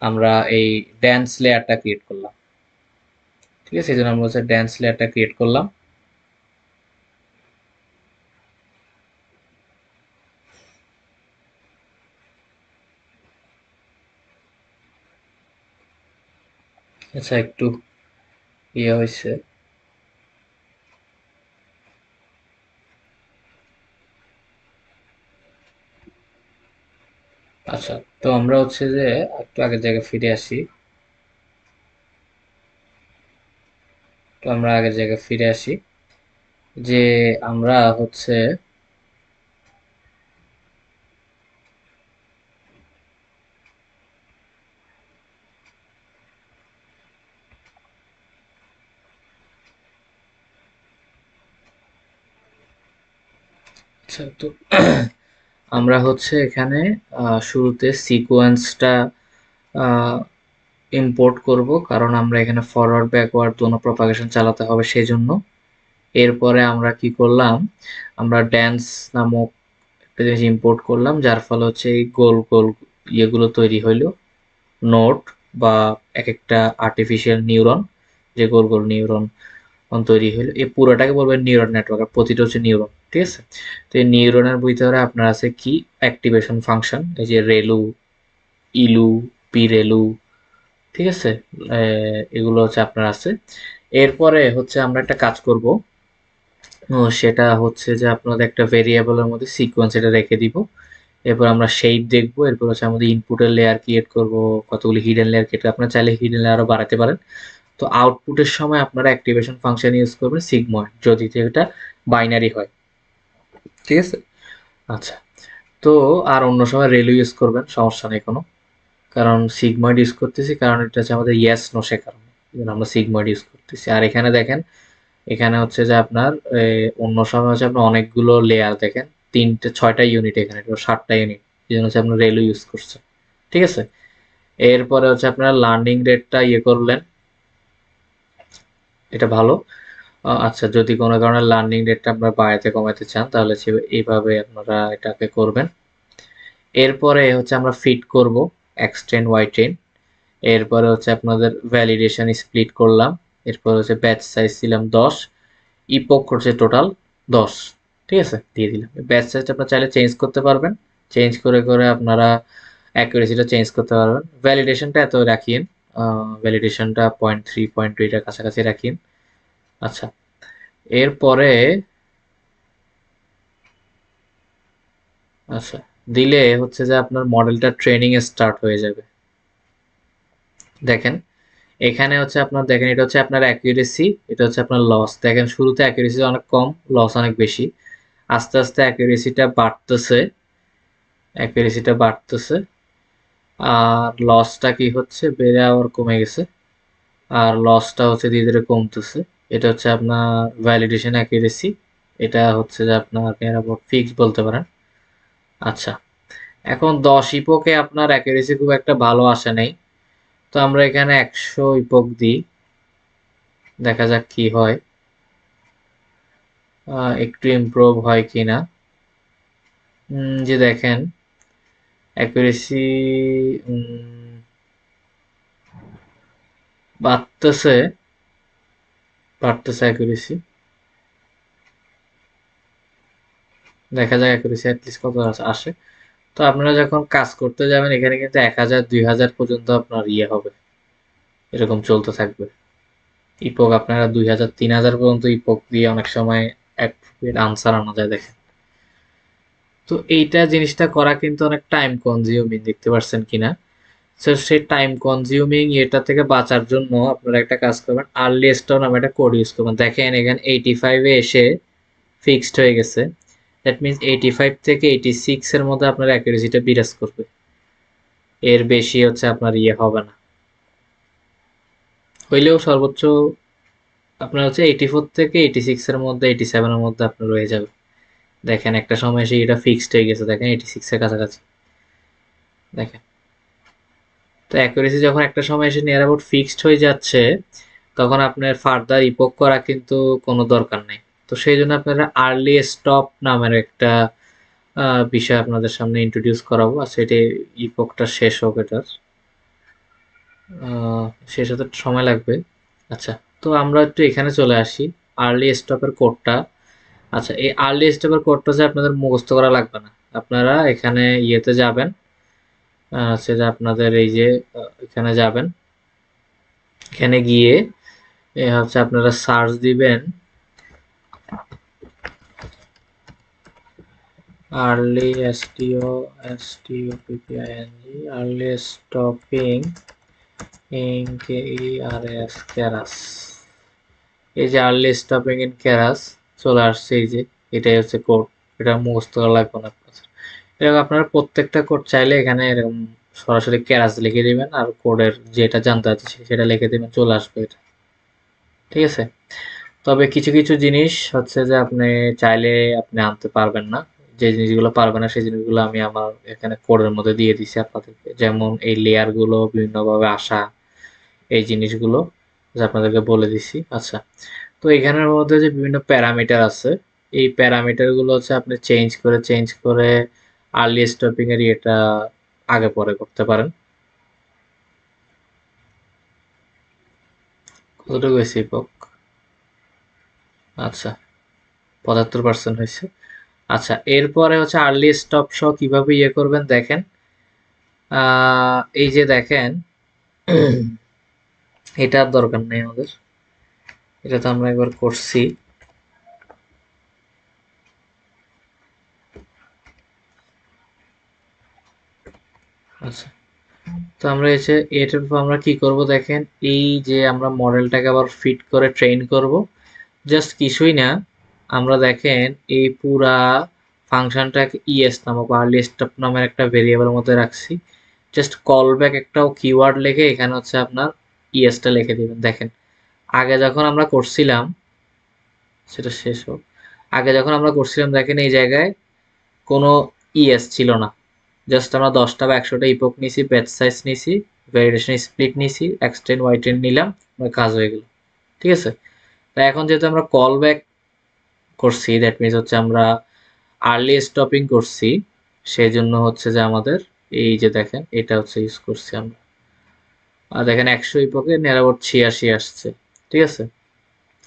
Speaker 1: আমরা এই ড্যান্স লেয়ারটা ক্রিয়েট করলাম। ঠিক আছে, এই জন্য আমরা হচ্ছে ড্যান্স লেয়ারটা ক্রিয়েট করলাম। আচ্ছা, একটু ইয়ে হয়েছে। আচ্ছা, তো আমরা হচ্ছে যে একটু আগের জায়গায় ফিরে আসি, তো আমরা আগের জায়গায় ফিরে আসি, যে আমরা হচ্ছে আচ্ছা, তো আমরা হচ্ছে এখানে শুরুতে সিকোয়েন্সটা ইম্পোর্ট করব, কারণ আমরা এখানে ফরওয়ার্ড ব্যাকওয়ার্ড দোনো প্রপাগেশন চালাতে হবে সেই জন্য। এরপরে আমরা কি করলাম, আমরা ড্যান্স নামক একটা জিনিস ইম্পোর্ট করলাম, যার ফলে হচ্ছে এই গোল গোল ইয়েগুলো তৈরি হইলো, নোট বা এক একটা আর্টিফিশিয়াল নিউরন, যে গোল গোল নিউরন তৈরি হইলো, এই পুরোটাকে বলবেন নিউরন নেটওয়ার্ক, আর প্রতিটা হচ্ছে নিউরন। ঠিক আছে, তো এই নিউরনের ভিতরে আপনার আছে কি অ্যাক্টিভেশন ফাংশন, এই যে রেলু, ইলু, পিরেলু, ঠিক আছে, এগুলো হচ্ছে আপনার আছে। এরপরে হচ্ছে আমরা একটা কাজ করব, সেটা হচ্ছে যে আপনাদের একটা ভেরিয়েবলের মধ্যে সিকোয়েন্স এটা রেখে দিব। এরপর আমরা শেপ দেখবো, এরপর হচ্ছে আমাদের ইনপুটের লেয়ার ক্রিয়েট করব, কতগুলি হিডেন লেয়ার ক্রিয়েট, আপনারা চাইলে হিডেন লেয়ারও বাড়াতে পারেন। তো আউটপুটের সময় আপনারা অ্যাক্টিভেশন ফাংশন ইউজ করবেন সিগময়েড, যদি এটা বাইনারি হয়। ঠিক আছে, আচ্ছা, তো আর অন্য সময় রেলু ইউজ করবেন, সমস্যা নেই কোনো, কারণ সিগময়েড ইউজ করতেছি, কারণ এটা হচ্ছে আমাদের ইয়েস নো সে কারণে আমরা সিগময়েড ইউজ করতেছি। আর এখানে দেখেন, এখানে হচ্ছে যে আপনার অন্য সময় হচ্ছে আপনার অনেকগুলো লেয়ার দেখেন, 6টা ইউনিট, এখানে 7টা ইউনিট, এই জন্য হচ্ছে আপনার রেলু ইউজ করছে। ঠিক আছে, এরপরে হচ্ছে আপনারা লার্নিং রেটটা ইয়ে করলেন, এটা ভালো। আচ্ছা, যদি কোনো কারণে লার্নিং রেটটা আপনারা বাড়াতে কমাতে চান, তাহলে এইভাবে আপনারা এটাকে করবেন। এরপরে হচ্ছে আমরা ফিট করব এক্সটেন্ড ওয়াই ট্রেন। এরপরে হচ্ছে আপনাদের ভ্যালিডেশন স্প্লিট করলাম। এরপর হচ্ছে ব্যাচ সাইজ দিলাম 10, ইপক করছে টোটাল 10। ঠিক আছে, দিয়ে দিলাম। ব্যাচ সাইজটা আপনারা চাইলে চেঞ্জ করতে পারবেন, চেঞ্জ করে করে আপনারা অ্যাকুরেসিটা চেঞ্জ করতে পারবেন। ভ্যালিডেশনটা এত রাখিয়েন, ভ্যালিডেশনটা 0.3 0.2 এটার কাছাকাছি রাখিয়েন। আচ্ছা, এরপরে আচ্ছা দিলে হচ্ছে যে আপনার মডেলটা ট্রেনিং এ স্টার্ট হয়ে যাবে। দেখেন, এখানে হচ্ছে আপনার দেখেন, এটা হচ্ছে আপনার অ্যাকুরেসি, এটা হচ্ছে আপনার লস। দেখেন শুরুতে অ্যাকুরেসি অনেক কম, লস অনেক বেশি। আস্তে আস্তে অ্যাকুরেসিটা বাড়তেছে, অ্যাকুরেসিটা বাড়তেছে, আর লসটা কি হচ্ছে বেড়ে আবার কমে গেছে, আর লসটা হচ্ছে ধীরে ধীরে কমতেছে। এটা হচ্ছে আপনার ভ্যালিডেশন অ্যাকুরেসি, এটা হচ্ছে যে আপনার ফিক্স বলতে পারেন। আচ্ছা, এখন 10 ইপোকে আপনার অ্যাকুরেসি খুব একটা ভালো আসে নাই, তো আমরা এখানে 100 ইপোক দিই, দেখা যাক কি হয়, একটু ইমপ্রুভ হয় কিনা। যে দেখেন অ্যাকুরেসি বাড়তেছে বাড়তেছে অ্যাকুরেসি। দেখা যাক অ্যাকুরেসি অ্যাটলিস্ট কত আসে। তো আপনারা যখন কাজ করতে যাবেন এখানে কিন্তু 1000 2000 পর্যন্ত আপনার ইয়ে হবে, এরকম চলতে থাকবে। ইপক আপনারা 2000 3000 পর্যন্ত ইপক দিয়ে অনেক সময় এক আনসার আনা যায় দেখেন। তো এইটা জিনিসটা করা কিন্তু অনেক টাইম কনজিউমিং, দেখতে পাচ্ছেন কিনা। সো সেই টাইম কনজিউমিং এটা থেকে বাঁচার জন্য আপনারা একটা কাজ করবেন, আর্লি স্টপ নামে একটা কোড ইউজ করবেন। দেখেন এখানে 85 এ এসে ফিক্সড হয়ে গেছে। দ্যাট মিনস 85 থেকে 86 এর মধ্যে আপনার অ্যাকুরেসিটা বিরাজ করবে, এর বেশি হচ্ছে আপনার ইয়ে হবে না। হইলেও সর্বোচ্চ আপনার হচ্ছে 84 থেকে 86 এর মধ্যে 87 এর মধ্যে আপনার রয়ে যাবে। দেখেন একটা সময় এসে এটা ফিক্সড হয়ে গেছে, দেখেন 86 এর কাছাকাছি দেখেন। তো অ্যাকুরেসি যখন একটা সময় এসে নিয়ার অ্যাবাউট ফিক্সড হয়ে যাচ্ছে, তখন আপনার ফার্দার ইপোক করা কিন্তু কোনো দরকার নেই। তো সেই জন্য আপনারা আর্লি স্টপ নামের একটা বিষয় আপনাদের সামনে ইন্ট্রোডিউস করাবো। আর সেটি ইপোকটা শেষ হোক, এটার শেষ হতে একটু সময় লাগবে। আচ্ছা, তো আমরা একটু এখানে চলে আসি আর্লি স্টপের কোডটা। আচ্ছা, এই আর্লি স্টপের কোডটা যে আপনাদের মুখস্থ করা লাগবে না। আপনারা এখানে ইয়েতে যাবেন, সেটা আপনাদের এই যে এখানে যাবেন, এখানে গিয়ে হচ্ছে আপনারা সার্চ দিবেন আর্লি আর্লি স্টপিং ইন কেইআরএস কেরাস। এই যে আর্লি স্টপিং ইন কেরাস চলে আসছে, এই যে এটাই হচ্ছে কোড। এটা মুখস্থ করা লাগবে না আপনার। এরকম আপনারা প্রত্যেকটা কোড চাইলে এখানে এরকম সরাসরি কেরাস লিখে দিবেন আর কোডের যেটা জানতে আছে সেটা লিখে দিবেন, চলে আসবে এটা। ঠিক আছে। তবে কিছু কিছু জিনিস হচ্ছে যে আপনি চাইলে আপনি আনতে পারবেন না। যে জিনিসগুলো পারবেন না সেই জিনিসগুলো আমি আমার এখানে কোডের মধ্যে দিয়ে দিছি আপনাদেরকে। যেমন এই লেয়ার গুলো বিভিন্নভাবে আসা, এই জিনিসগুলো যে আপনাদেরকে বলে দিছি। আচ্ছা, তো এখানের মধ্যে যে বিভিন্ন প্যারামিটার আছে, এই প্যারামিটার গুলো হচ্ছে আপনি চেঞ্জ করে আর্লি স্টপিং এর এটা আগে পরে করতে পারেন। কতটুকু হয়েছে ইপক? আচ্ছা, 75% হয়েছে। আচ্ছা, এরপরে হচ্ছে আর্লি স্টপ সহ কিভাবে ইয়ে করবেন দেখেন। এই যে দেখেন, এটার দরকার নেই আমাদের, এটা তো আমরা একবার করছি। আচ্ছা, তো আমরা এসে এটার উপর আমরা কি করব দেখেন, এই যে আমরা মডেলটাকে আবার ফিট করে ট্রেন করব। জাস্ট কিছুই না, আমরা দেখেন এই পুরা ফাংশনটাকে ইএস নামক আর্লি স্টপ নামের একটা ভেরিয়েবলের মধ্যে রাখছি। জাস্ট কল ব্যাক একটা কিওয়ার্ড লিখে এখানে হচ্ছে আপনার ইএসটা লিখে দিবেন। দেখেন আগে যখন আমরা করছিলাম, সেটা শেষ হোক, আগে যখন আমরা করছিলাম দেখেন এই জায়গায় কোনো ইএস ছিল না। জাস্ট আমরা 10টা বা 100টা ইপক নিছি, ব্যাচ সাইজ নিছি, ভ্যালিডেশন স্প্লিট নিছি, এক্সটেন্ড ওয়াইটেন্ড নিলাম, আমার কাজ হয়ে গেল। ঠিক আছে। তাই এখন যেহেতু আমরা কল ব্যাক করছি, দ্যাট মিনস হচ্ছে আমরা আর্লি স্টপিং করছি, সেই জন্য হচ্ছে যে আমাদের এই যে দেখেন এটা হচ্ছে ইউজ করছি আমরা। আর দেখেন 100 ইপকে নিয়ার অ্যাবাউট 86 আসছে। ঠিক আছে,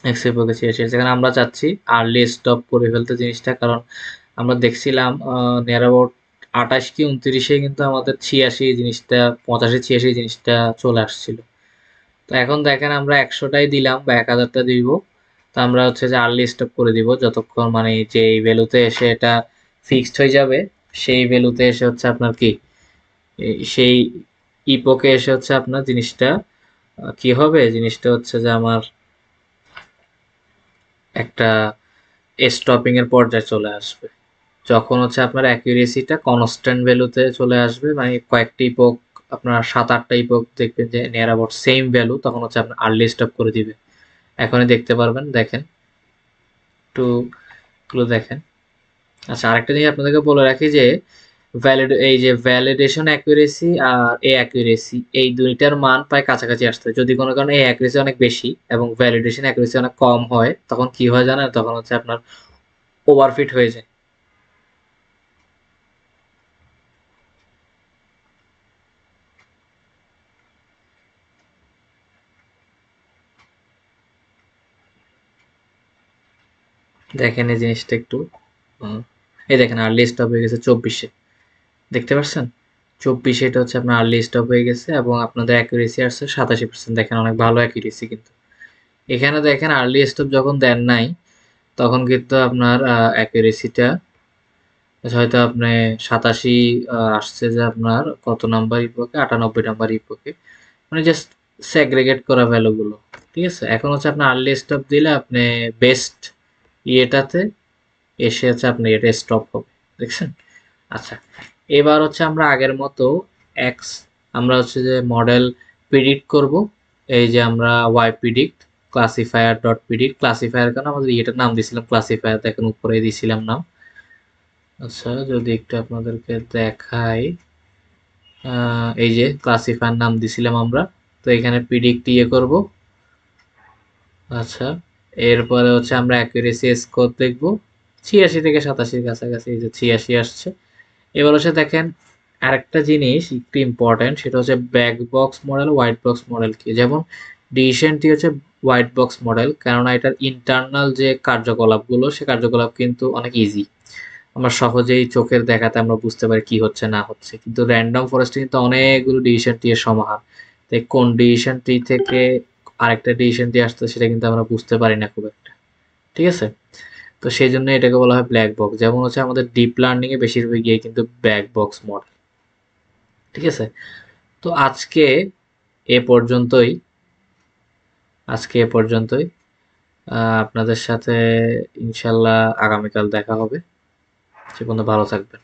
Speaker 1: 100 ইপকে 86 আসছে। এখানে আমরা চাচ্ছি আর্লি স্টপ করে ফেলতে জিনিসটা, কারণ আমরা দেখছিলাম নিয়ার অ্যাবাউট 28 কি 29-এ কিন্তু আমাদের 86 জিনিসটা, 85 86 জিনিসটা চলে আসছিল। তো এখন দেখেন আমরা 100টাই দিলাম বা 1000টা দিব। তো আমরা হচ্ছে যে আর্লি স্টপ করে দিব যতক্ষণ মানে যে ভ্যালুতে এসে এটা ফিক্সড হয়ে যাবে, সেই ভ্যালুতে এসে হচ্ছে আপনার কি সেই ইপোকে এসে হচ্ছে আপনার জিনিসটা কি হবে, জিনিসটা হচ্ছে যে আমার একটা স্টপিং এর পর্যায়ে চলে আসবে। যখন হচ্ছে আপনার অ্যাকুরেসিটা কনস্ট্যান্ট ভ্যালুতে চলে আসবে, মানে কয়েকটি ইপোক আপনার 7-8টা ইপোক দেখবেন যে নিয়ার অ্যাবাউট সেম ভ্যালু, তখন হচ্ছে আপনার আর্লি স্টপ করে দিবে। এখনই দেখতে পারবেন, দেখেন একটু গুলো দেখেন। আচ্ছা, আরেকটা জিনিস আপনাদেরকে বলে রাখি যে এই যে ভ্যালিডেশন অ্যাকুরেসি আর এ অ্যাকুরেসি এই দুইটার মান প্রায় কাছাকাছি আসতে হয়। যদি কোনো কারণে এ অ্যাকুরেসি অনেক বেশি এবং ভ্যালিডেশন অ্যাকুরেসি অনেক কম হয়, তখন কি হয় জানেন, তখন হচ্ছে আপনার ওভারফিট হয়ে যায়। দেখেন এই জিনিসটা একটু, এই দেখেন আর্লি স্টপ হয়ে গেছে 24-এ, দেখতে পাচ্ছেন? 24-এ এটা হচ্ছে আপনার আর্লি স্টপ হয়ে গেছে এবং আপনাদের অ্যাকুরেসি আসছে 87%। দেখেন অনেক ভালো অ্যাকুরেসি কিন্তু। এখানে দেখেন আর্লি স্টপ যখন দেন নাই তখন কিন্তু আপনার অ্যাকুরেসিটা হয়তো আপনি 87 আসছে যে আপনার কত নাম্বার ইপোকে, 98 নাম্বার ইপোকে, মানে জাস্ট সেগ্রেগেট করা ভ্যালুগুলো। ঠিক আছে, এখন হচ্ছে আপনার আর্লি স্টপ দিলে আপনি বেস্ট ইয়েটাতে এসে হচ্ছে আপনি এটা স্টপ হবে, দেখছেন? আচ্ছা, এবার হচ্ছে আমরা আগের মতো এক্স, আমরা হচ্ছে যে মডেল প্রিডিক্ট করব। এই যে আমরা Y predict classifier dot predict, classifier কেন আমাদের এটার নাম দিয়েছিলাম ক্লাসিফায়ার, দেখেন উপরে দিয়েছিলাম নাম। আচ্ছা, যদি একটু আপনাদেরকে দেখাই, এই যে ক্লাসিফায়ার নাম দিছিলাম আমরা। তো এখানে প্রিডিক্ট ইয়ে করব। আচ্ছা, এরপরে হচ্ছে আমরা অ্যাকুরেসি স্কোর দেখব, 86 থেকে 87-র কাছাকাছি, এই যে 86 আসছে। এবার হচ্ছে দেখেন আরেকটা জিনিস একটু ইম্পর্টেন্ট, সেটা হচ্ছে black box model, white box model কি। যেমন ডিসিশনটি হচ্ছে হোয়াইট বক্স মডেল, কেননা এটার ইন্টারনাল যে কার্যকলাপগুলো সে কার্যকলাপ কিন্তু অনেক ইজি, আমরা সহজেই চোখের দেখাতে আমরা বুঝতে পারি কি হচ্ছে না হচ্ছে। কিন্তু র্যান্ডম ফরেস্টে কিন্তু অনেকগুলো ডিসিশন ট্রি এর সমাহার, তাই কোন ডিসিশন ট্রি থেকে আরেকটা ডিসিশন ট্রি আসছে সেটা কিন্তু আমরা বুঝতে পারি না খুব একটা। ঠিক আছে, তো সেই জন্য এটাকে বলা হয় ব্ল্যাক বক্স। যেমন হচ্ছে আমাদের ডিপ লার্নিং এ বেশিরভাগ গিয়ে কিন্তু ব্ল্যাক বক্স মডেল। ঠিক আছে, তো এ পর্যন্তই আজকে এ পর্যন্তই। আপনাদের সাথে ইনশাল্লাহ আগামীকাল দেখা হবে। সে পর্যন্ত ভালো থাকবেন।